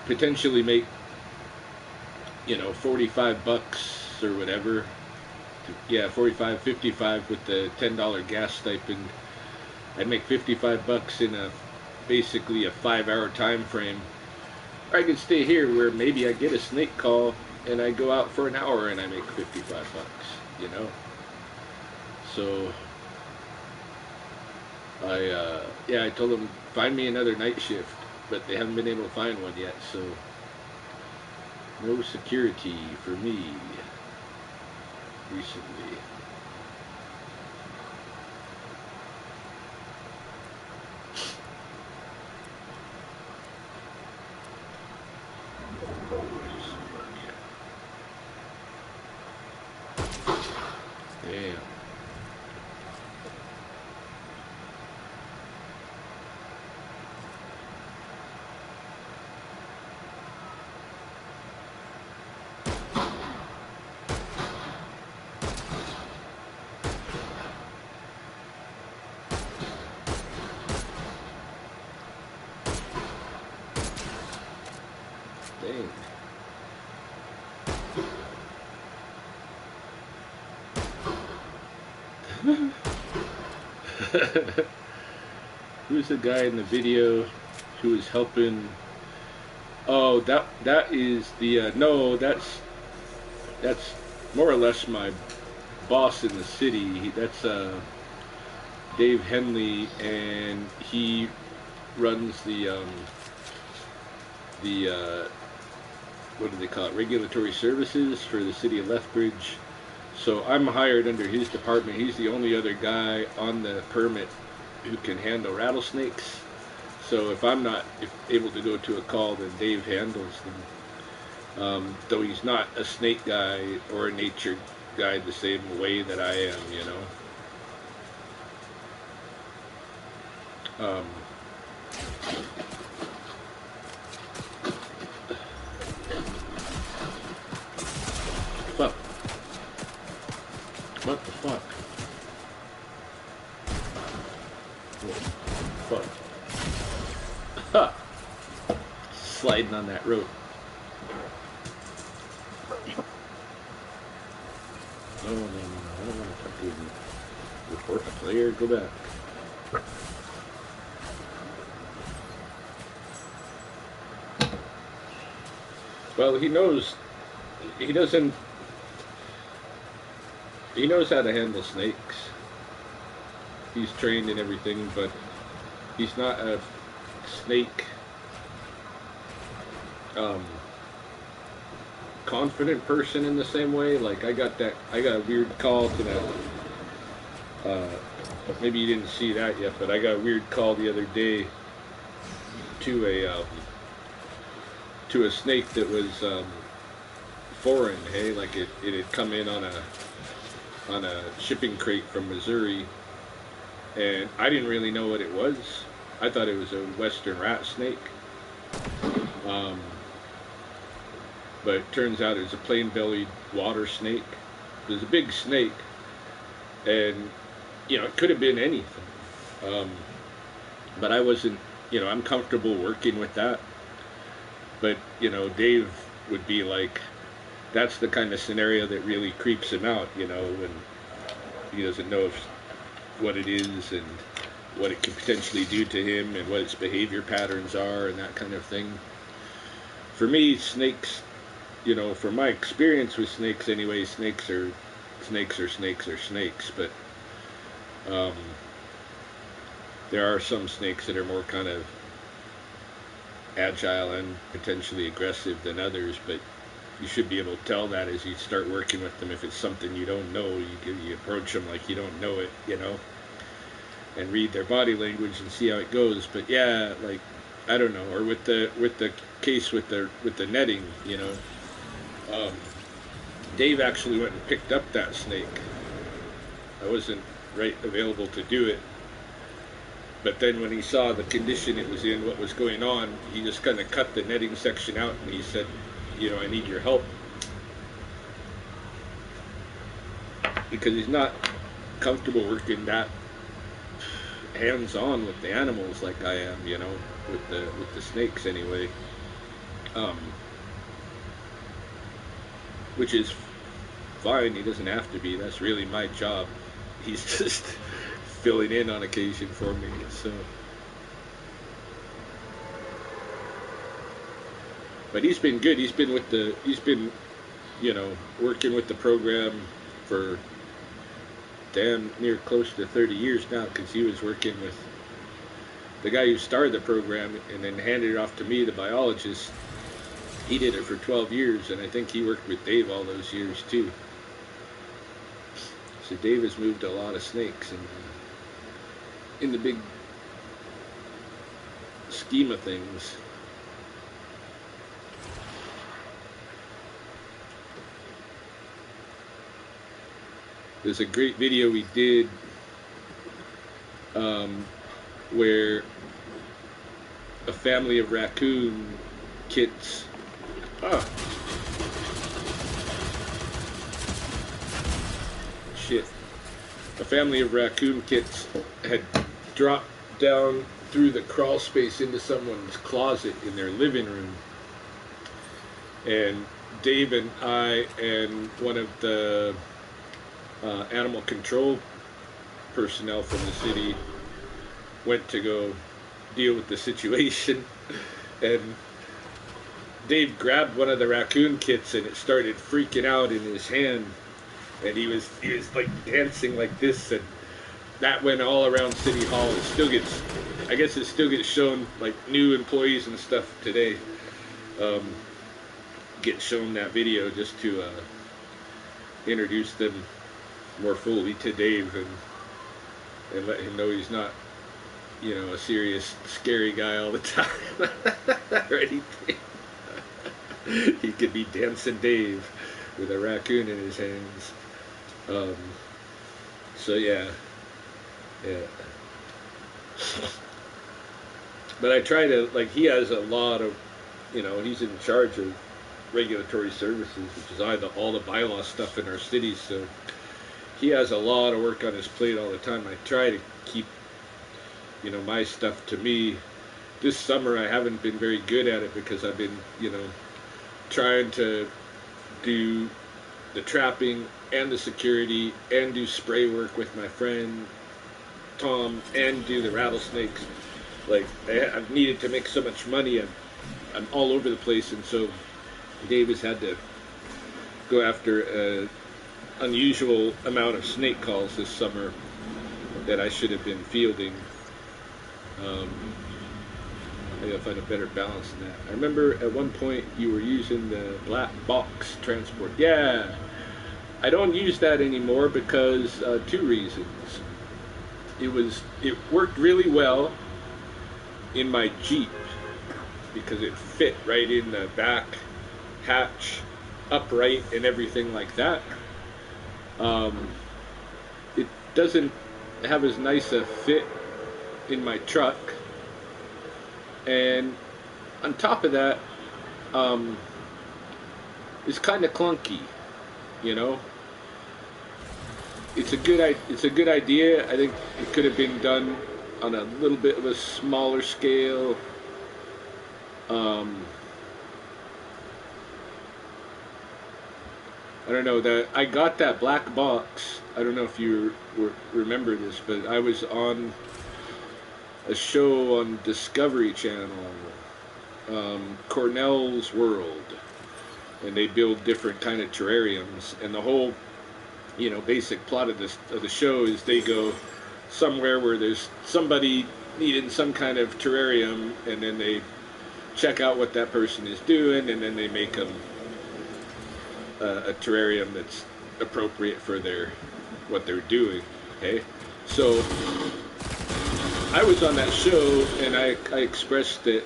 potentially make, 45 bucks or whatever. Yeah, 45, 55 with the $10 gas stipend. I'd make 55 bucks in basically a 5-hour time frame. Or I could stay here where maybe I get a snake call and I go out for an hour and I make 55 bucks, So I told them find me another night shift, but they haven't been able to find one yet, so no security for me recently. Damn. Dang. Who's the guy in the video who is helping? Oh, that is the no, that's more or less my boss in the city. That's Dave Henley, and he runs the what do they call it? Regulatory services for the city of Lethbridge. So I'm hired under his department. He's the only other guy on the permit who can handle rattlesnakes. So if I'm not able to go to a call, then Dave handles them. Though he's not a snake guy or a nature guy the same way that I am, Fuck. What the fuck? Fuck. Ha! Sliding on that rope. No, I don't want to talk to you. Report a player, go back. Well, he knows. He doesn't. He knows how to handle snakes. He's trained in everything, but he's not a snake um, confident person in the same way. Like I got a weird call to that. Uh, Maybe you didn't see that yet, but I got a weird call the other day to a snake that was foreign. Hey, like it had come in on a shipping crate from Missouri, and I didn't really know what it was. I thought it was a western rat snake, um, but it turns out it was a plain-bellied water snake. It was a big snake, and it could have been anything. Um, but I wasn't, I'm comfortable working with that. But Dave would be like, that's the kind of scenario that really creeps him out. When he doesn't know what it is and what it could potentially do to him and what its behavior patterns are and that kind of thing. For me, snakes, from my experience with snakes anyway, snakes are snakes. But there are some snakes that are more kind of agile and potentially aggressive than others, but you should be able to tell that as you start working with them. If it's something you don't know, you approach them like you don't know it, and read their body language and see how it goes. But yeah, like I don't know, or with the case with the netting, Dave actually went and picked up that snake. I wasn't available to do it, but then when he saw the condition it was in, what was going on, he just kind of cut the netting section out and he said, I need your help, because he's not comfortable working that hands-on with the animals like I am, with the snakes anyway. Which is fine. He doesn't have to be. That's really my job. He's just filling in on occasion for me. So, but he's been good. He's been working with the program for damn near close to 30 years now, because he was working with the guy who started the program and then handed it off to me, the biologist. He did it for 12 years, and I think he worked with Dave all those years too. So Dave has moved a lot of snakes, and in the big scheme of things. There's a great video we did where a family of raccoon kits. Shit. A family of raccoon kits had dropped down through the crawl space into someone's closet in their living room. And Dave and I and one of the animal control personnel from the city went to go deal with the situation. And Dave grabbed one of the raccoon kits and it started freaking out in his hand, and he was like dancing like this, and that went all around City Hall. I guess it still gets shown, like new employees and stuff today get shown that video just to introduce them more fully to Dave and let him know he's not a serious scary guy all the time or anything. He could be dancing Dave with a raccoon in his hands. So yeah. But I try to, like, he has a lot of, he's in charge of regulatory services, which is all the bylaw stuff in our city. So he has a lot of work on his plate all the time. I try to keep, my stuff to me. This summer I haven't been very good at it because I've been, trying to do the trapping and the security and do spray work with my friend Tom and do the rattlesnakes. Like, I've needed to make so much money. I'm all over the place, and so Davis had to go after an unusual amount of snake calls this summer that I should have been fielding. I gotta find a better balance than that. I remember at one point you were using the black box transport. Yeah, I don't use that anymore because two reasons. It worked really well in my Jeep because it fit right in the back hatch, upright, and everything like that. It doesn't have as nice a fit in my truck, and on top of that, it's kind of clunky, you know. It's a good idea. I think it could have been done on a little bit of a smaller scale. I don't know. I got that black box. I don't know if you remember this, but I was on a show on Discovery Channel, Cornell's World, and they build different kind of terrariums, and the whole, basic plot of the show is they go somewhere where there's somebody needing some kind of terrarium, and then they check out what that person is doing, and then they make them a terrarium that's appropriate for what they're doing. Okay, so I was on that show, and I expressed that,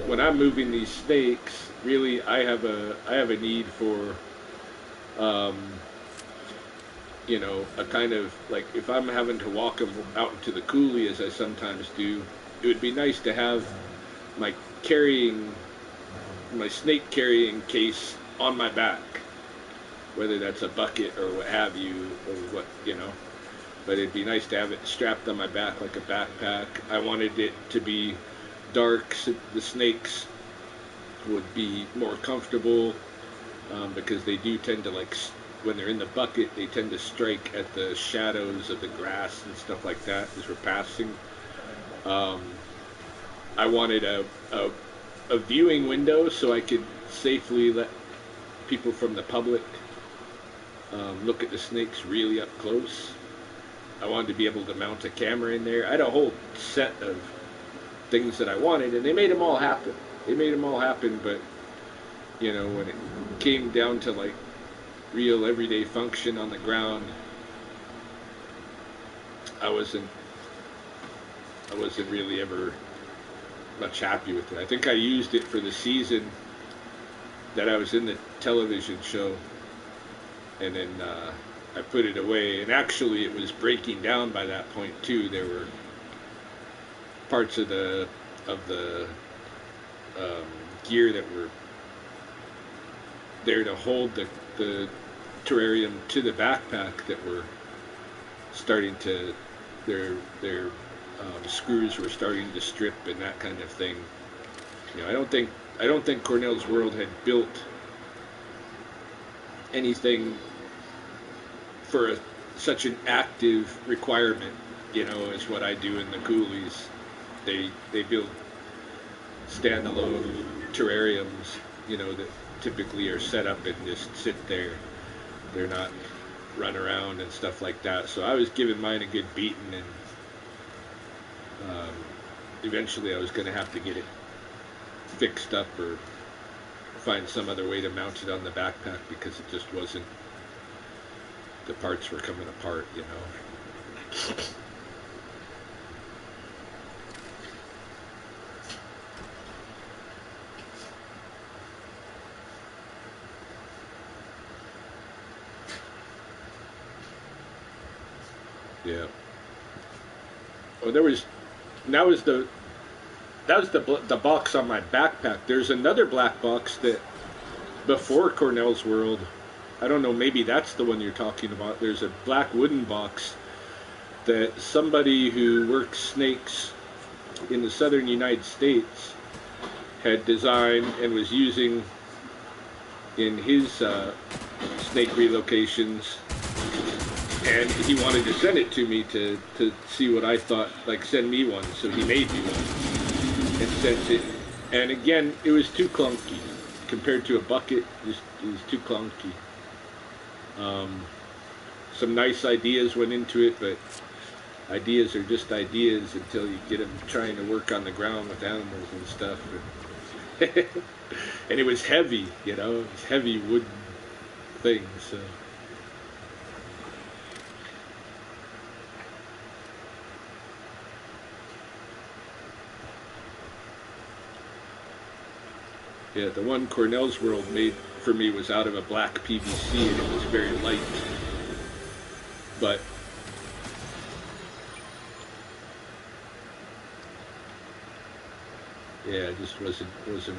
when I'm moving these snakes, really I have a need for a kind of, like, if I'm having to walk them out into the coulee, as I sometimes do, it would be nice to have my snake carrying case on my back, whether that's a bucket or what have you, or what, but it'd be nice to have it strapped on my back like a backpack. I wanted it to be dark so the snakes would be more comfortable, because they do tend to, like, when they're in the bucket, they tend to strike at the shadows of the grass and stuff like that as we're passing. I wanted a viewing window so I could safely let people from the public look at the snakes really up close. I wanted to be able to mount a camera in there. I had a whole set of things that I wanted, and they made them all happen. But, when it came down to, like, real everyday function on the ground, I wasn't really ever much happy with it. I think I used it for the season that I was in the television show, and then I put it away, and actually it was breaking down by that point too. There were parts of the gear that were there to hold the terrarium to the backpack that were starting to, their screws were starting to strip and that kind of thing. I don't think Cornell's World had built anything for such an active requirement, as what I do in the coulees. They build standalone terrariums, that typically are set up and just sit there. They're not run around and stuff like that. So I was giving mine a good beating, and eventually I was going to have to get it fixed up or find some other way to mount it on the backpack, because it just wasn't, the parts were coming apart, Yeah. Oh, that was the box on my backpack. There's another black box that before Cornell's World, I don't know, maybe that's the one you're talking about. There's a black wooden box that somebody who works snakes in the southern United States had designed and was using in his snake relocations, and he wanted to send it to me to see what I thought, like send me one, so he made me one and sent it. And again, it was too clunky. compared to a bucket is too clunky. Some nice ideas went into it, but ideas are just ideas until you get them trying to work on the ground with animals and stuff. And it was heavy, you know, it was heavy wooden things. So. Yeah, the one Cornell's World made for me was out of a black PVC, and it was very light. But yeah, it just wasn't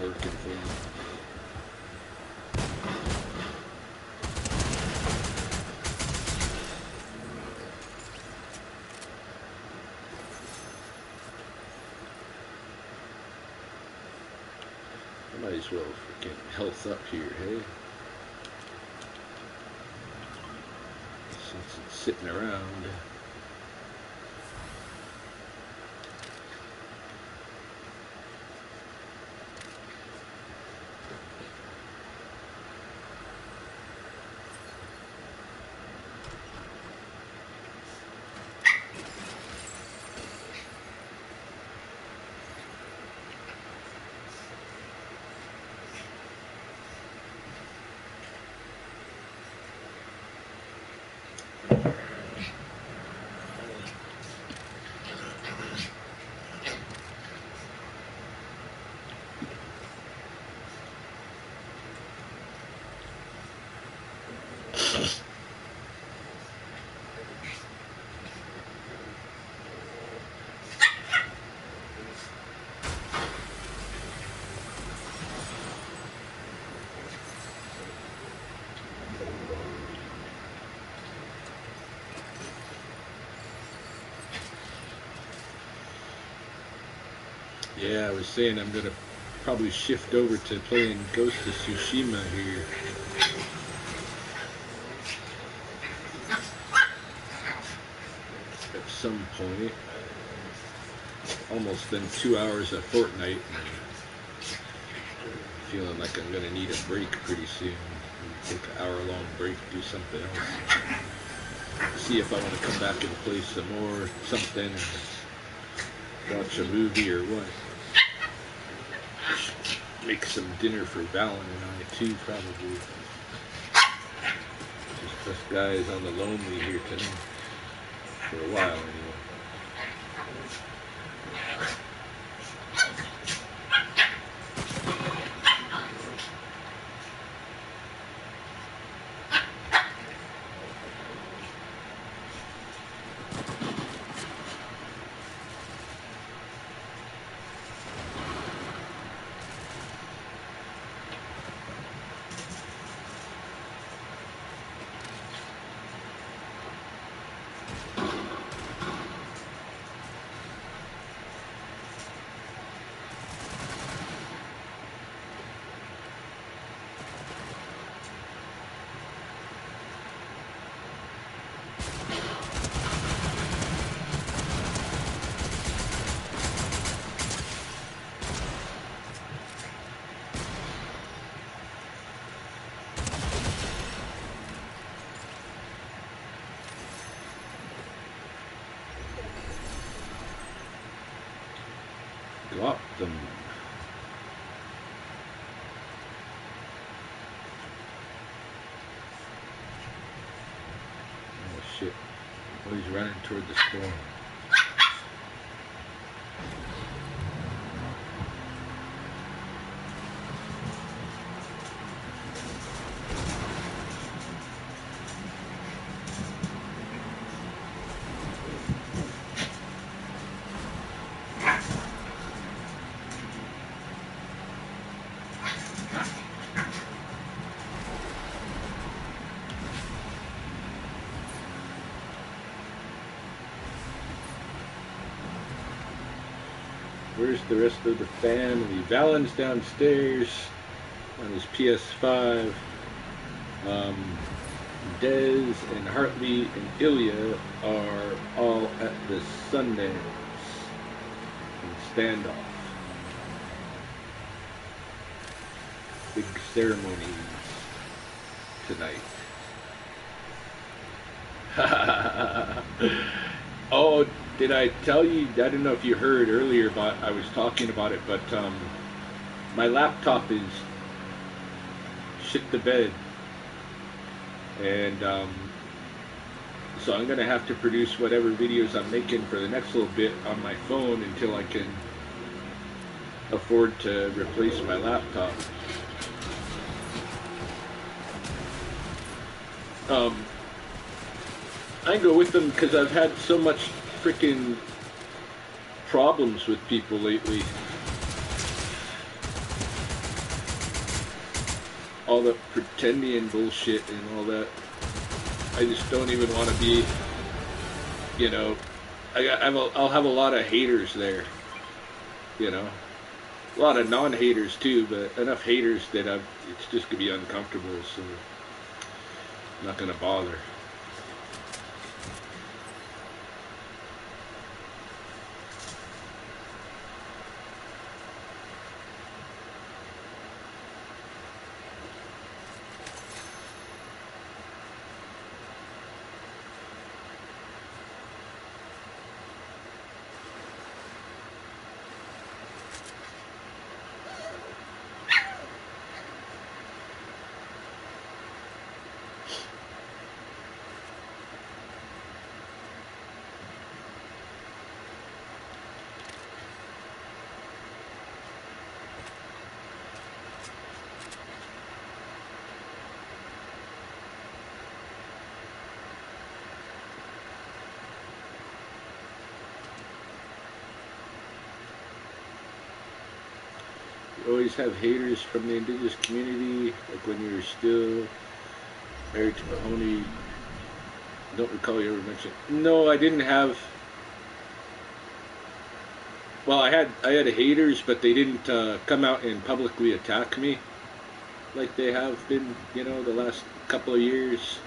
working for me. I might as well freaking health up here, hey? Since it's sitting around. Yeah, I was saying I'm gonna probably shift over to playing Ghost of Tsushima here. At some point. Almost been 2 hours of Fortnite. Feeling like I'm gonna need a break pretty soon. Take an hour-long break, do something else. See if I want to come back and play some more something, or watch a movie or what. Make some dinner for Valen and I too, probably. Just us guys on the lonely here tonight. For a while anyway. Drop them. Oh shit. Oh, he's running toward the storm. Where's the rest of the family? Valen's downstairs on his PS5. Dez and Hartley and Ilya are all at the Sundance standoff. big ceremonies tonight. Oh, did I tell you? I don't know if you heard earlier, but I was talking about it. But my laptop is shit the bed, and so I'm gonna have to produce whatever videos I'm making for the next little bit on my phone until I can afford to replace my laptop. I go with them because I've had so much freaking problems with people lately. All the pretending bullshit and all that. I just don't even want to be, you know, I'll have a lot of haters there, you know. A lot of non-haters too, but enough haters that it's just going to be uncomfortable, so I'm not going to bother. You always have haters from the indigenous community, like when you were still married to Mahoney. Don't recall you ever mentioned. No, I didn't have. Well, I had haters, but they didn't come out and publicly attack me like they have been, you know, the last couple of years.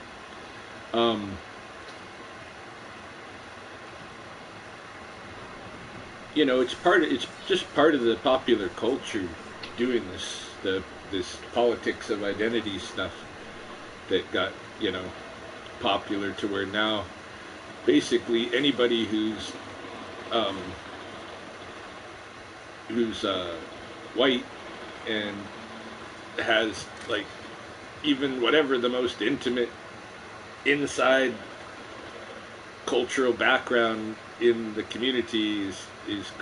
You know, it's just part of the popular culture doing this politics of identity stuff that got, you know, popular to where now basically anybody um, who's white and has like even whatever the most intimate inside cultural background in the community is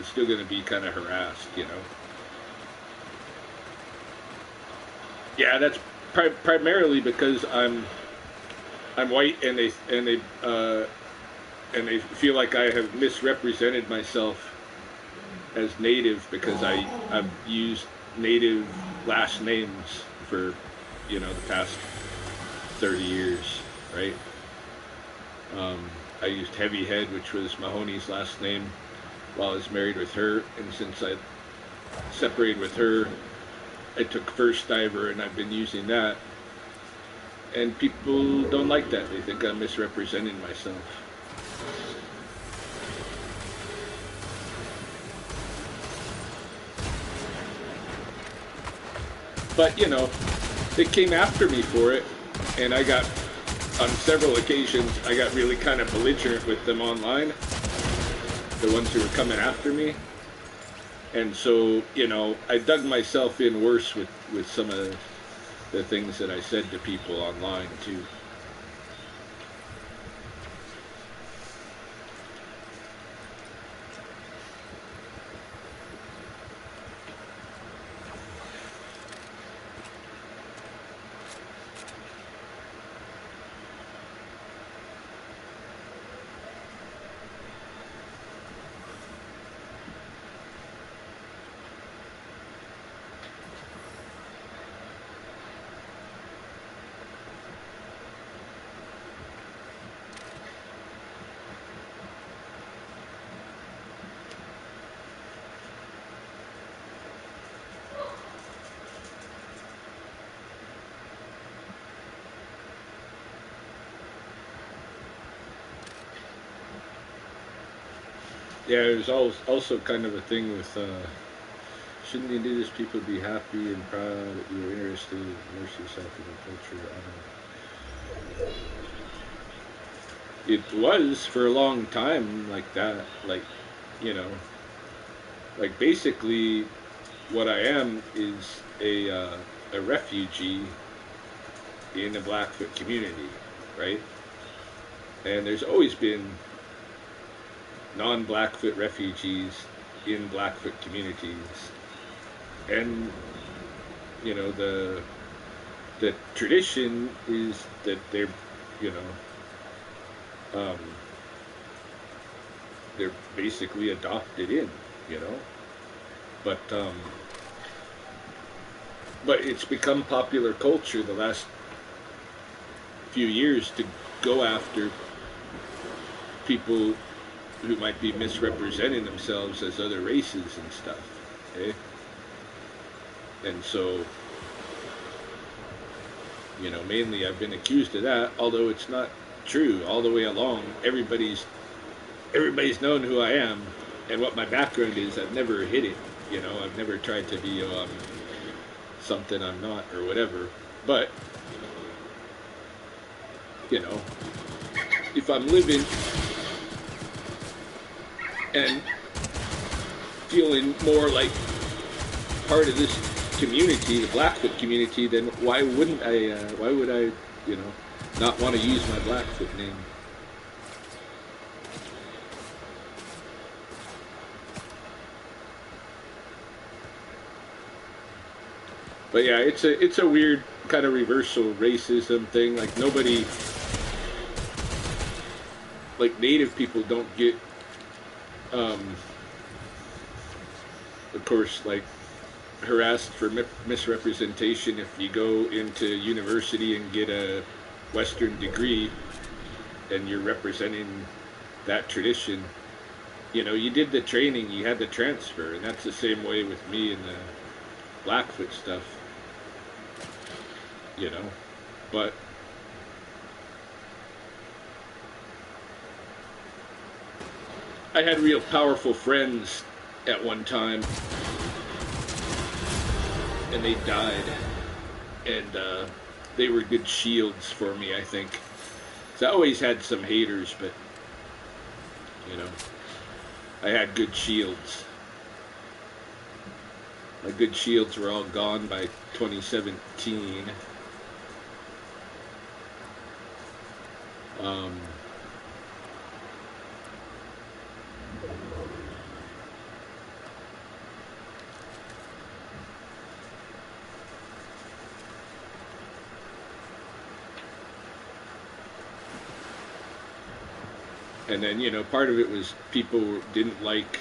still going to be kind of harassed, you know. Yeah, that's primarily because I'm white, and they feel like I have misrepresented myself as native because I've used native last names for, you know, the past 30 years, right? I used Heavy Head, which was Mahoney's last name, while I was married with her, and since I separated with her, I took First Diver, and I've been using that. And people don't like that. They think I'm misrepresenting myself. But, you know, they came after me for it, and I got, on several occasions, I got really kind of belligerent with them online, the ones who were coming after me. And so, you know, I dug myself in worse with some of the things that I said to people online, too. Yeah, there's also kind of a thing with shouldn't the indigenous people be happy and proud that you are interested in immerse yourself in the culture? I don't know. It was for a long time like that. Like, you know, like basically what I am is a refugee in the Blackfoot community, right? And there's always been non-Blackfoot refugees in Blackfoot communities, and you know the tradition is that they're, you know, they're basically adopted in, you know, but but it's become popular culture the last few years to go after people who might be misrepresenting themselves as other races and stuff. Okay? And so, you know, mainly I've been accused of that, although it's not true all the way along. Everybody's known who I am and what my background is. I've never hid it, you know. I've never tried to be something I'm not or whatever. But, you know, if I'm living and feeling more like part of this community, the Blackfoot community, then why would I, you know, not want to use my Blackfoot name? But yeah, it's a weird kind of reversal racism thing. Like nobody, like Native people don't get, of course, like harassed for misrepresentation if you go into university and get a Western degree and you're representing that tradition. You know, you did the training, you had the transfer, and that's the same way with me and the Blackfoot stuff. You know, but I had real powerful friends at one time, and they died, and they were good shields for me, I think. So I always had some haters, but, you know, I had good shields. My good shields were all gone by 2017. And then, you know, part of it was people didn't like,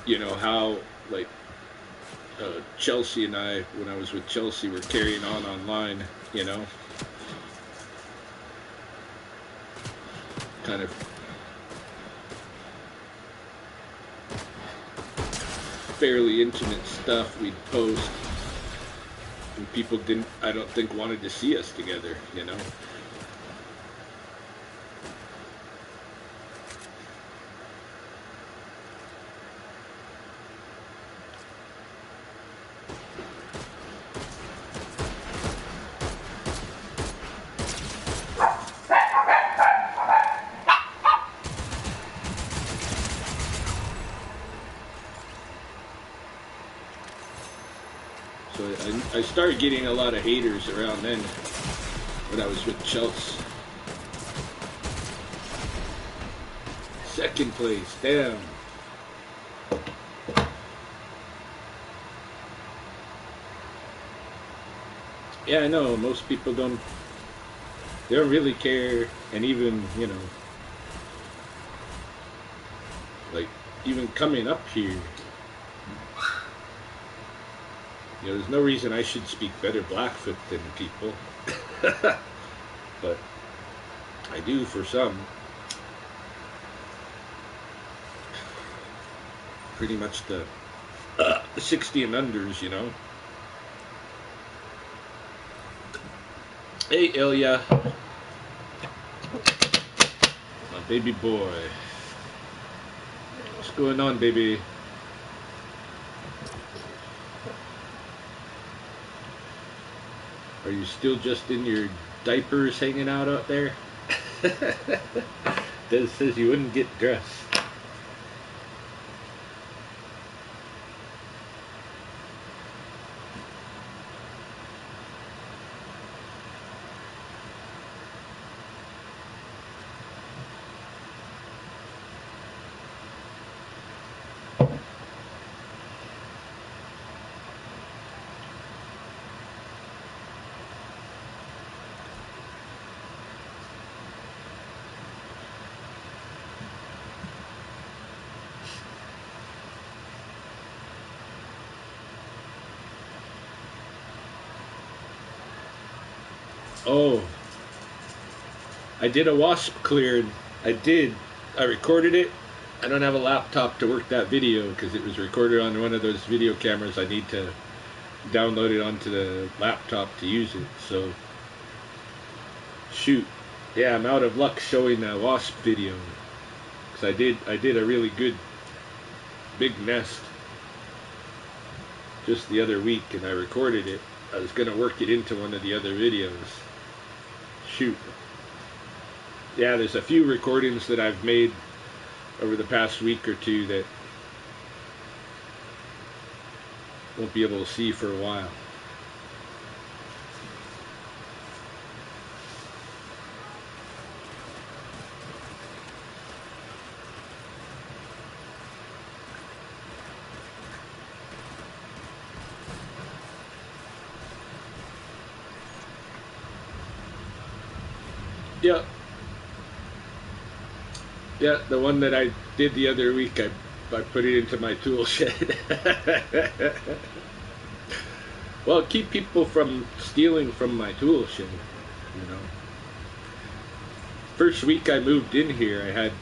you know, how, like, Chelsea and I, when I was with Chelsea, were carrying on online, you know. Kind of fairly intimate stuff we'd post. And people didn't, I don't think, wanted to see us together, you know. So I started getting a lot of haters around then when I was with Chelsea. Second place, damn. Yeah, I know, most people they don't really care, and even, you know, like, even coming up here, you know, there's no reason I should speak better Blackfoot than people. But I do for some. Pretty much the 60 and unders, you know. Hey, Ilya. My baby boy. What's going on, baby? Are you still just in your diapers hanging out there? Des says you wouldn't get dressed. Oh, I did a wasp cleared. I did. I recorded it. I don't have a laptop to work that video because it was recorded on one of those video cameras. I need to download it onto the laptop to use it. So, shoot. Yeah, I'm out of luck showing a wasp video because I did a really good big nest just the other week, and I recorded it. I was gonna work it into one of the other videos. Shoot. Yeah, there's a few recordings that I've made over the past week or two that won't be able to see for a while. Yeah. Yeah, the one that I did the other week, I put it into my tool shed. Well, keep people from stealing from my tool shed, you know. First week I moved in here, I had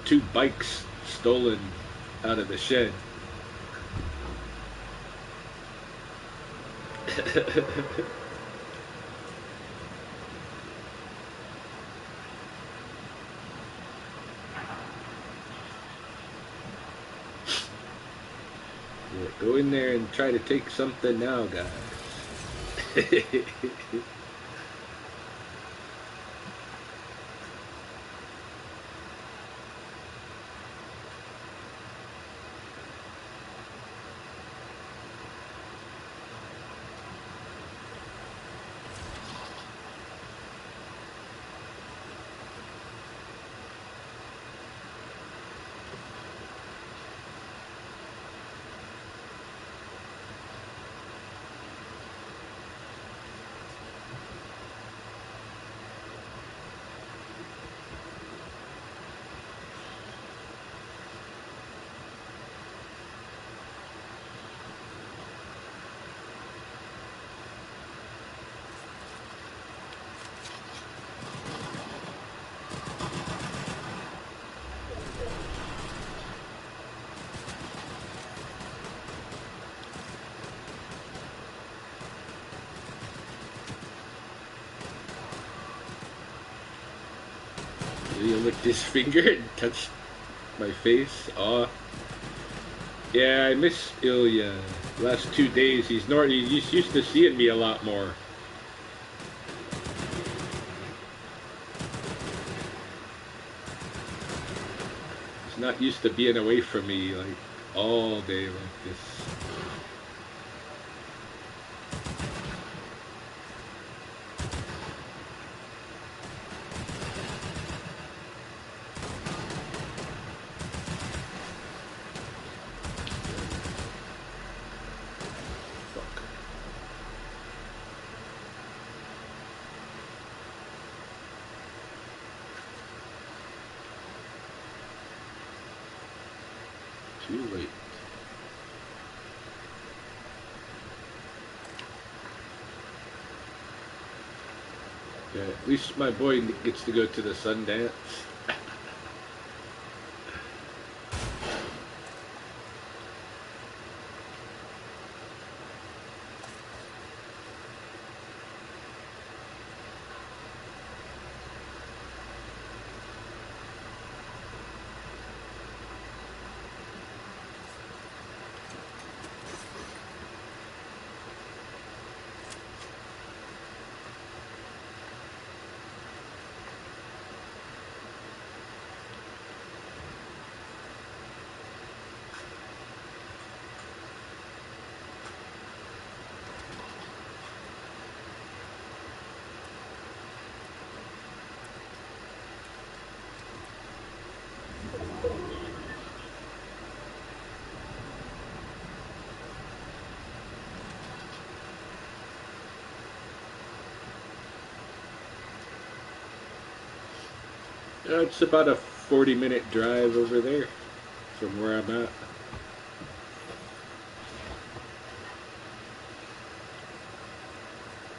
2 bikes stolen out of the shed. Yeah, go in there and try to take something now, guys. You licked his finger and touched my face. Aw. Yeah, I miss Ilya. Last 2 days, he's used to seeing me a lot more. He's not used to being away from me like all day like this. Too late. Yeah, at least my boy gets to go to the Sundance. It's about a 40-minute drive over there from where I'm at.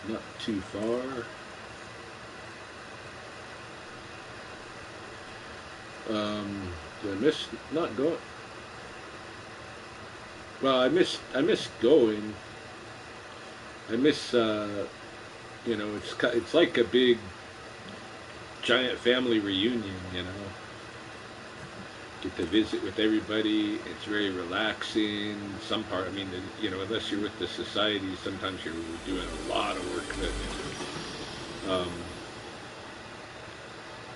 Not too far. Do I miss not going? Well, I miss going. I miss it's like a big giant family reunion. Get to visit with everybody. It's very relaxing. Some part, I mean, unless you're with the society, sometimes you're doing a lot of work that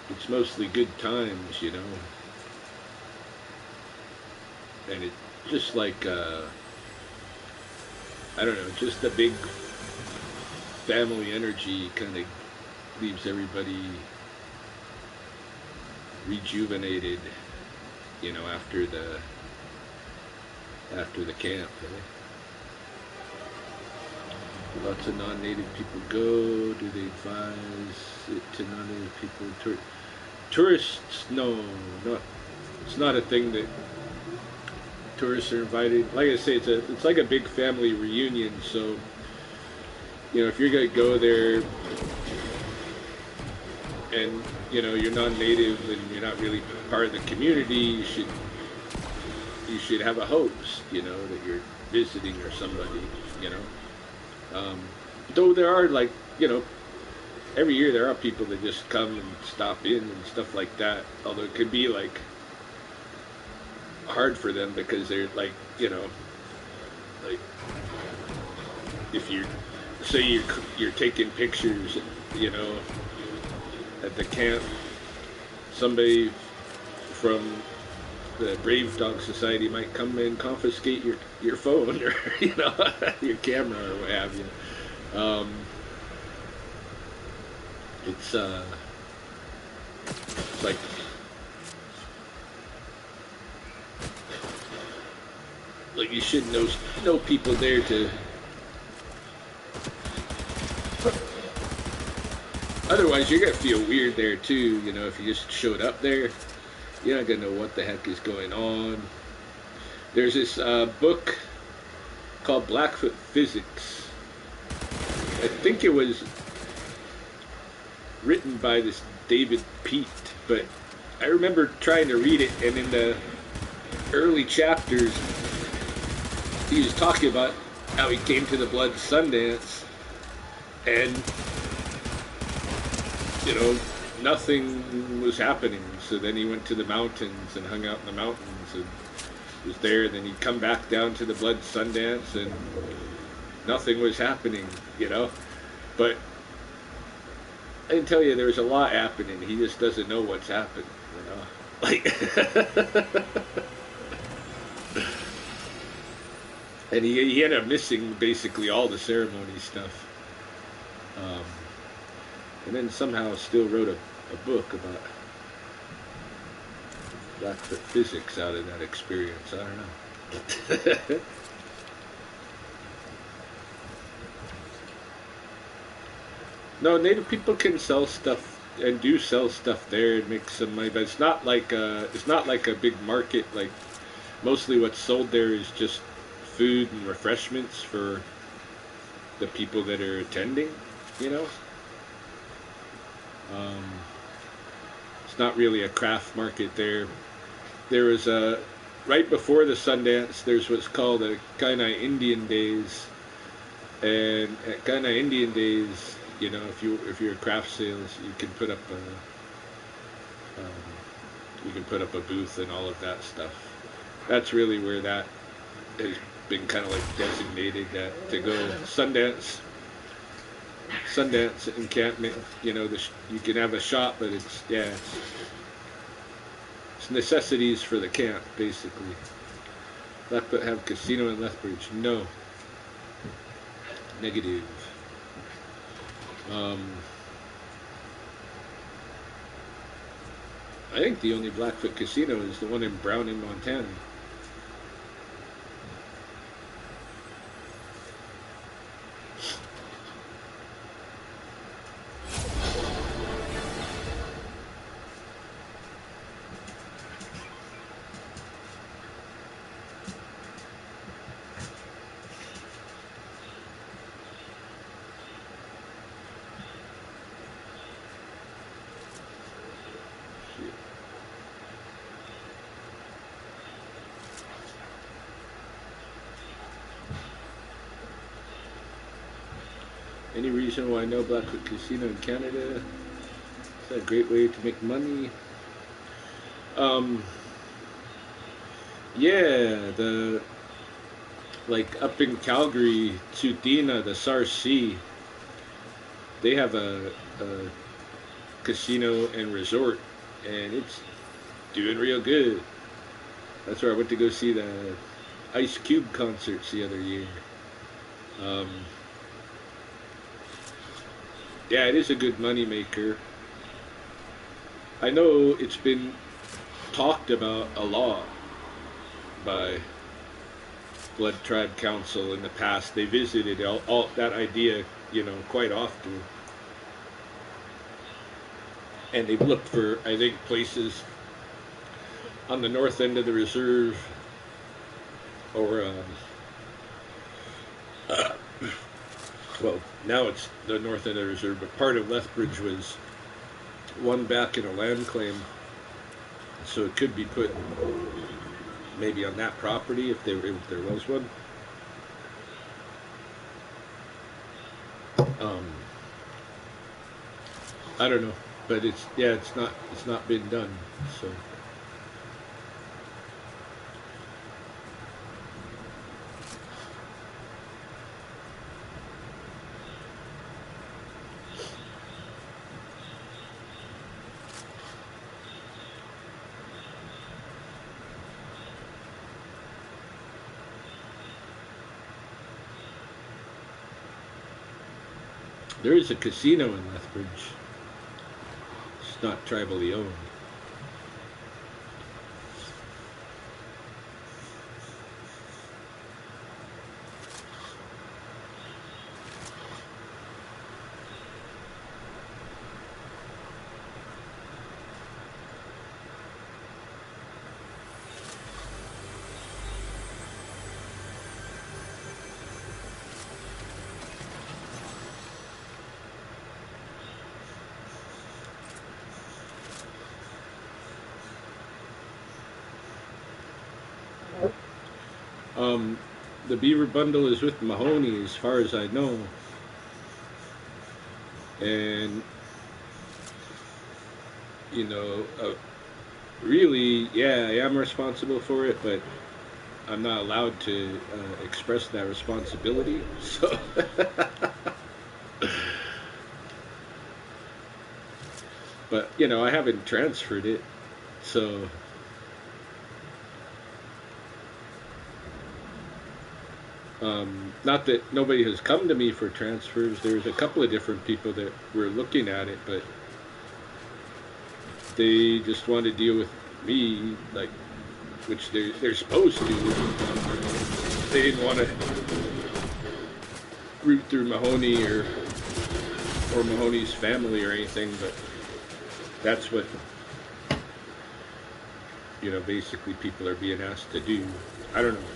it's mostly good times. And it's just like I don't know, just a big family energy kind of leaves everybody rejuvenated, after the camp. Lots of non-native people go. Do they advise it to non-native people? Tourists, no, not. It's not a thing that tourists are invited. Like I say, it's like a big family reunion. So, if you're gonna go there and you're non-native and you're not really part of the community, you should have a host, that you're visiting or somebody, though there are every year there are people that just come and stop in and stuff like that. Although it could be hard for them because they're like if you're taking pictures, at the camp, somebody from the Brave Dog Society might come and confiscate your phone or your camera or what have you. It's like you should know people there to. Otherwise, you're gonna feel weird there too. If you just showed up there, you're not gonna know what the heck is going on. There's this book called Blackfoot Physics. I think it was written by this David Peat, but I remember trying to read it, and in the early chapters, he was talking about how he came to the Blood Sundance, and nothing was happening. So then he went to the mountains and hung out in the mountains and was there. Then he'd come back down to the Blood Sundance and nothing was happening, But I can tell you there was a lot happening. He just doesn't know what's happened, And he ended up missing basically all the ceremony stuff. And then somehow still wrote a book about Blackfoot physics out of that experience. I don't know. No, Native people can sell stuff and do sell stuff there and make some money, but it's not like a big market. Like mostly what's sold there is just food and refreshments for the people that are attending. It's not really a craft market there. There was right before the Sundance. There's what's called a Kainai Indian Days, and at Kainai Indian Days, if you're a craft sales, you can put up a booth and all of that stuff. That's really where that has been kind of like designated to go. Sundance encampment, you can have a shop, but it's necessities for the camp, basically. Blackfoot have casino in Lethbridge? No. Negative. I think the only Blackfoot casino is the one in Browning, Montana. Any reason why no Blackwood Casino in Canada? Is that a great way to make money? Um, yeah, the like up in Calgary, Tsutina, the SARS Sea, they have a casino and resort, and it's doing real good. That's where I went to go see the Ice Cube concerts the other year. Um, yeah, it is a good money maker. I know it's been talked about a lot by Blood Tribe Council in the past. They visited all that idea, quite often, and they've looked for, I think, places on the north end of the reserve, or well, now it's the north end of the reserve, but part of Lethbridge was one back in a land claim, so it could be put maybe on that property if there was one. Um, I don't know, but it's not been done. So there is a casino in Lethbridge. It's not tribally owned. Um, the beaver bundle is with Mahoney, as far as I know, and you know, really, yeah, I am responsible for it, but I'm not allowed to express that responsibility. So, but I haven't transferred it, so not that nobody has come to me for transfers. There's a couple of different people that were looking at it, but they just want to deal with me, like, which they're supposed to. They didn't want to root through Mahoney or Mahoney's family or anything, but that's what basically people are being asked to do. I don't know.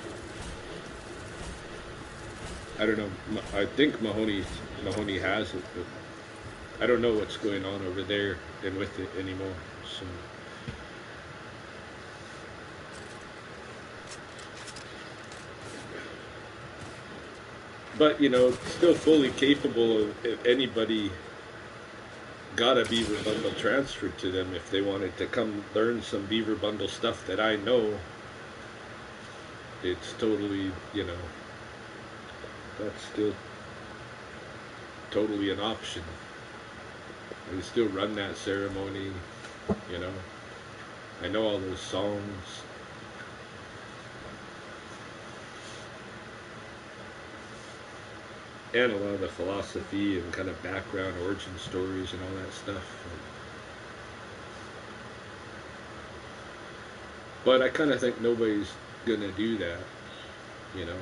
I don't know. I think Mahoney has it, but I don't know what's going on over there and with it anymore. So, but still fully capable of, if anybody got a beaver bundle transferred to them, if they wanted to come learn some beaver bundle stuff that I know, it's totally that's still totally an option. I can still run that ceremony, you know. I know all those songs. And a lot of the philosophy and kind of background origin stories and all that stuff. But I kind of think nobody's going to do that, you know.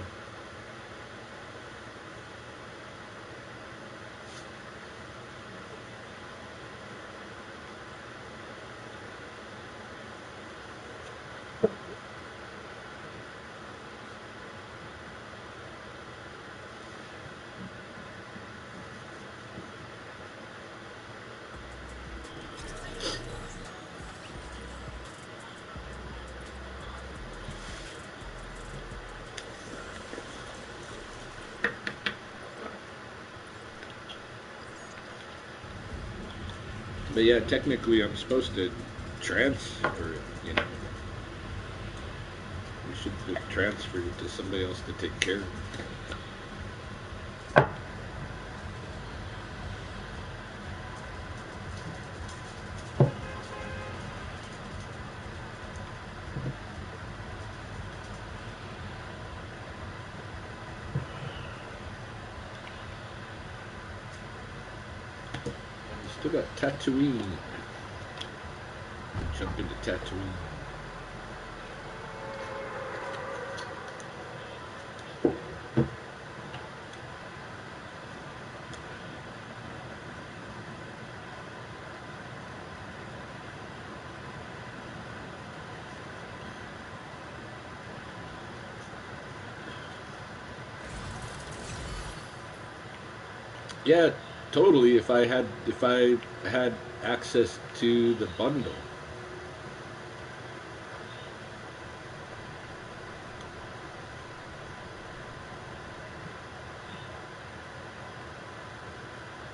But yeah, technically I'm supposed to transfer it, you know. We should just transfer it to somebody else to take care of it. Still got Tatooine. Jump into Tatooine. Yeah, totally. If I had access to the bundle,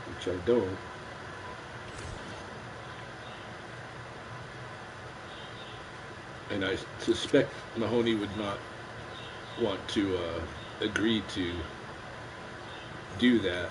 which I don't, and I suspect Mahoney would not want to agree to do that.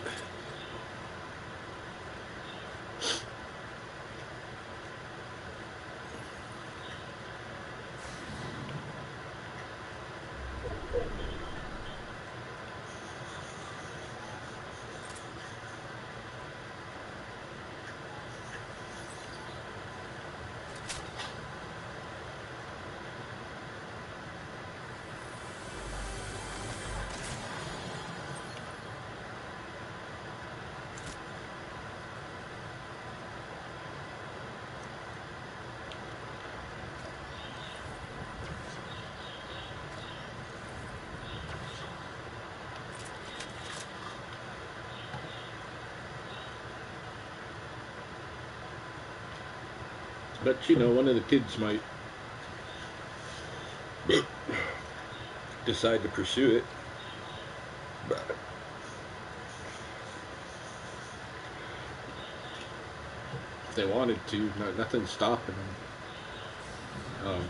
But you know, one of the kids might decide to pursue it. If they wanted to, nothing's stopping them.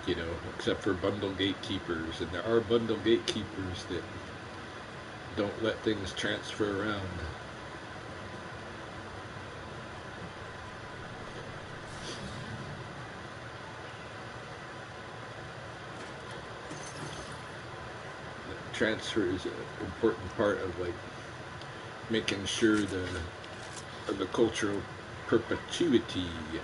You know, except for bundle gatekeepers, and there are bundle gatekeepers that don't let things transfer around. Transfer is an important part of like making sure the cultural perpetuity. You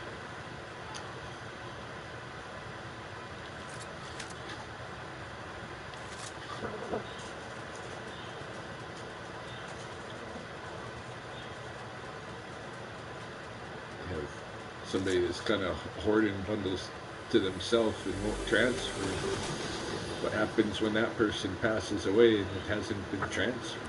have somebody that's kind of hoarding bundles to themselves and won't transfer. What happens when that person passes away and it hasn't been transferred?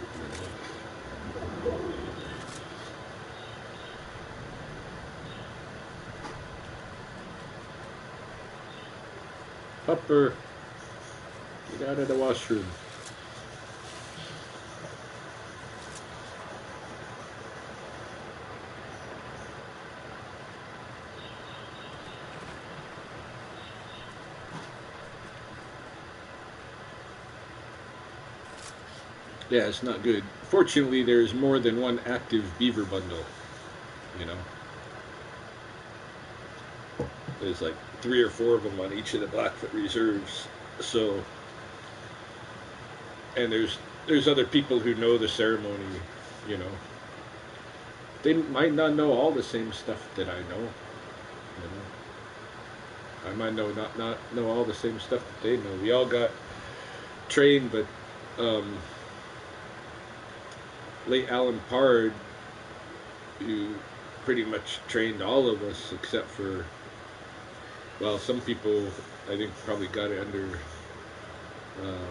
Pupper, get out of the washroom. Yeah, it's not good. Fortunately, there's more than one active beaver bundle. You know, there's like 3 or 4 of them on each of the Blackfoot reserves. So, and there's other people who know the ceremony. You know, they might not know all the same stuff that I know. You know, I might not know all the same stuff that they know. We all got trained, but um, late Alan Pard, who pretty much trained all of us except for, well, some people I think probably got it under um,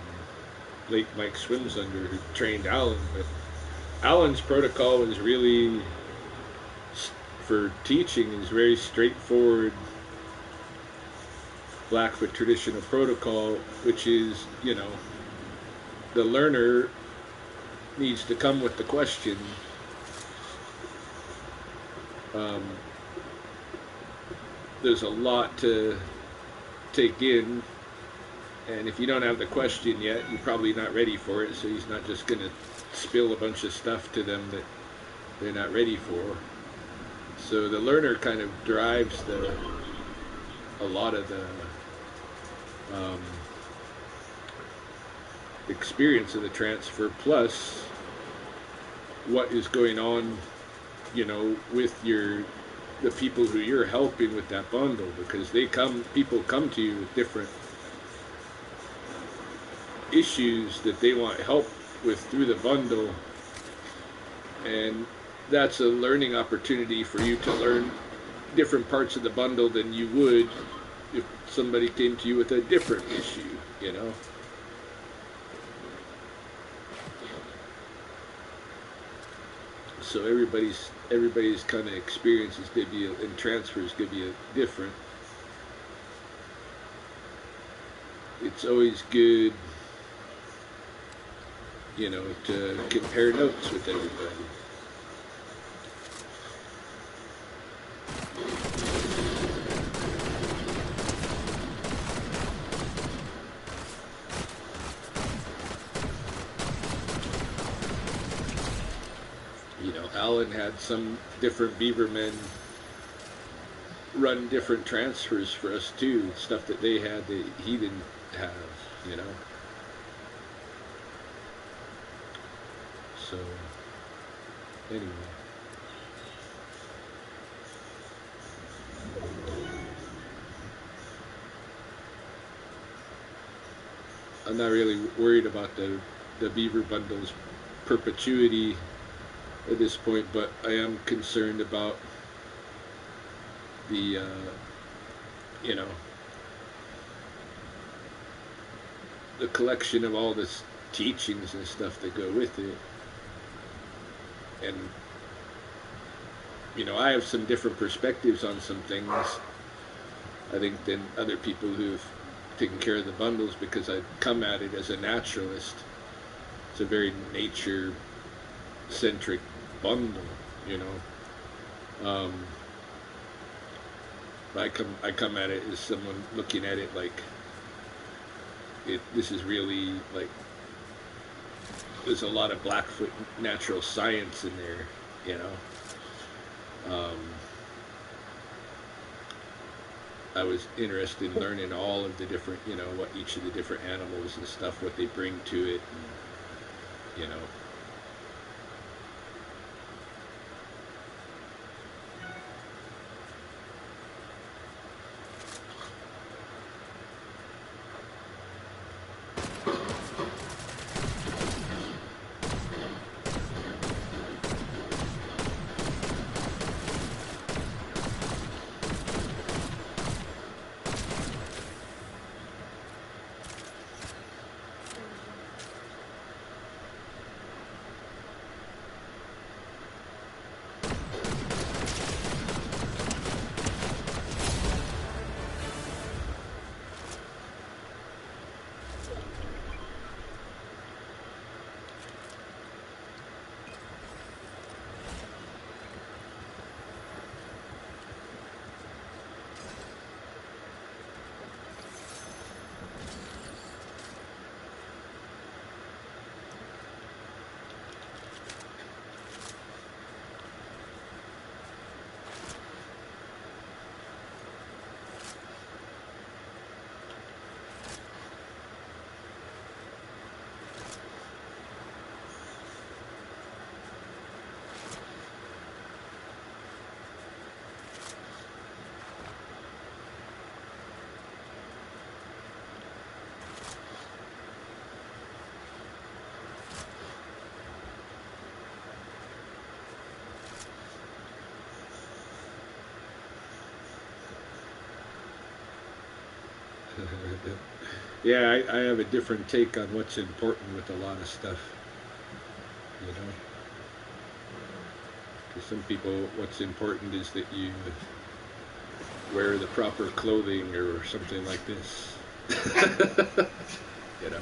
late Mike Swims under, who trained Alan. But Alan's protocol is really, for teaching, is very straightforward. Blackfoot traditional protocol, which is, you know, the learner needs to come with the question. Um, there's a lot to take in, and if you don't have the question yet, you're probably not ready for it, so he's not just going to spill a bunch of stuff to them that they're not ready for. So the learner kind of drives a lot of the um, experience of the transfer, plus what is going on, you know, with the people who you're helping with that bundle, because people come to you with different issues that they want help with through the bundle, and that's a learning opportunity for you to learn different parts of the bundle than you would if somebody came to you with a different issue, you know. So everybody's kind of experience is going to be and transfer is going to be different. It's always good, you know, to compare notes with everybody. You know, Alan had some different beavermen run different transfers for us too, stuff that they had that he didn't have, you know. So anyway, I'm not really worried about the beaver bundle's perpetuity at this point, but I am concerned about the you know, the collection of all this teachings and stuff that go with it. And you know, I have some different perspectives on some things, I think, than other people who've taken care of the bundles, because I come at it as a naturalist. It's a very nature centric bundle, you know. I come at it as someone looking at it like this is really like there's a lot of Blackfoot natural science in there, you know. I was interested in learning all of the different, you know, what each of the different animals and stuff, what they bring to it, and, you know. Yeah, I have a different take on what's important with a lot of stuff, you know. For some people, what's important is that wear the proper clothing or something like this. You know.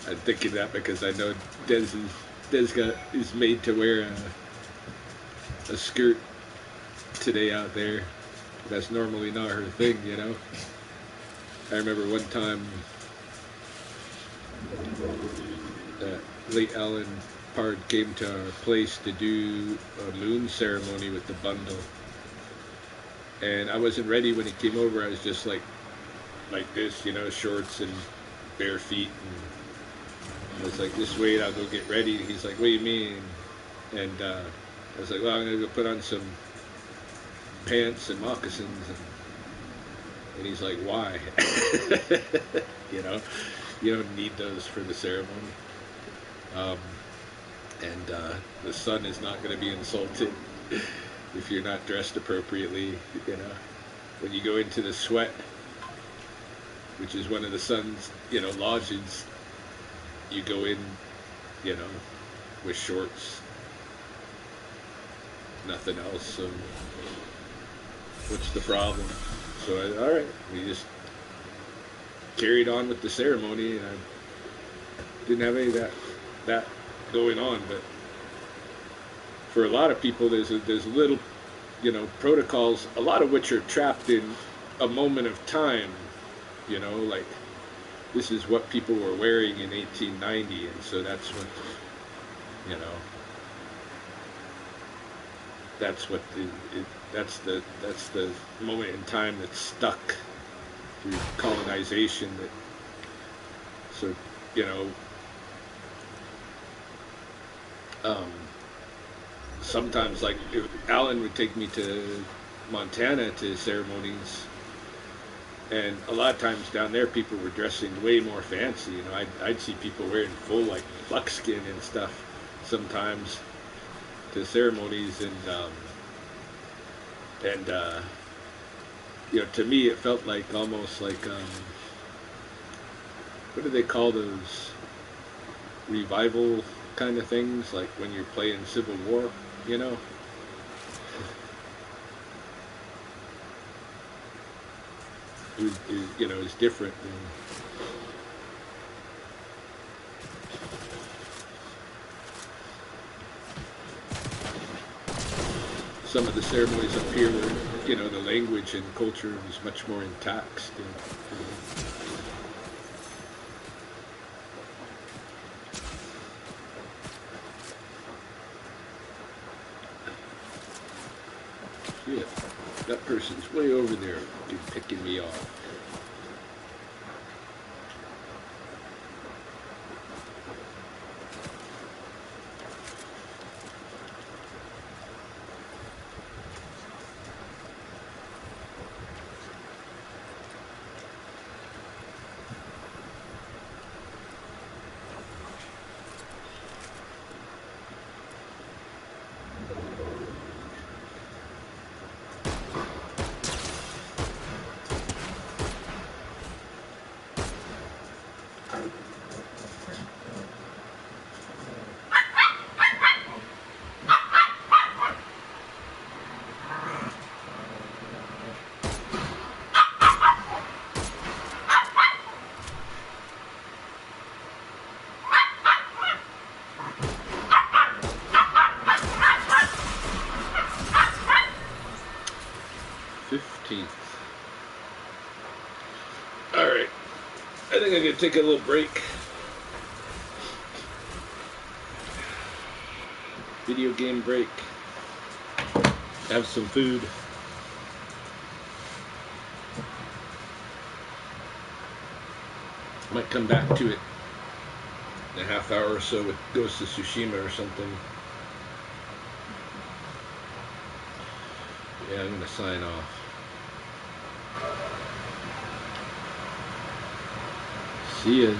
I'm thinking that because I know Des is made to wear a skirt today out there. That's normally not her thing, you know. I remember one time late Alan Pard came to our place to do a moon ceremony with the bundle, and I wasn't ready when he came over. I was just like this, you know, shorts and bare feet, and I was like, just wait, I'll go get ready. And he's like, what do you mean? And I was like, well, I'm gonna go put on some pants and moccasins, and he's like, why? You know, you don't need those for the ceremony. And the sun is not going to be insulted if you're not dressed appropriately. You know, when you go into the sweat, which is one of the sun's, you know, lodges, you go in, you know, with shorts, nothing else. So what's the problem? So all right, we just carried on with the ceremony, and I didn't have any of that going on. But for a lot of people, there's little, you know, protocols, a lot of which are trapped in a moment of time. You know, like this is what people were wearing in 1890, and so that's what, you know, that's what that's the moment in time that's stuck through colonization. That, so, you know, sometimes, like, Alan would take me to Montana to ceremonies, and a lot of times down there people were dressing way more fancy. You know, I'd see people wearing full, like, buckskin and stuff sometimes to ceremonies, and you know, to me it felt like almost like what do they call those revival kind of things, like when you're playing Civil War, you know. You know, it's different than some of the ceremonies up here where, you know, the language and culture is much more intact still. Yeah, that person's way over there picking me off. Alright, I think I'm going to take a little break. Video game break. Have some food. Might come back to it in a half hour or so with Ghost of Tsushima or something. Yeah, I'm going to sign off. See ya.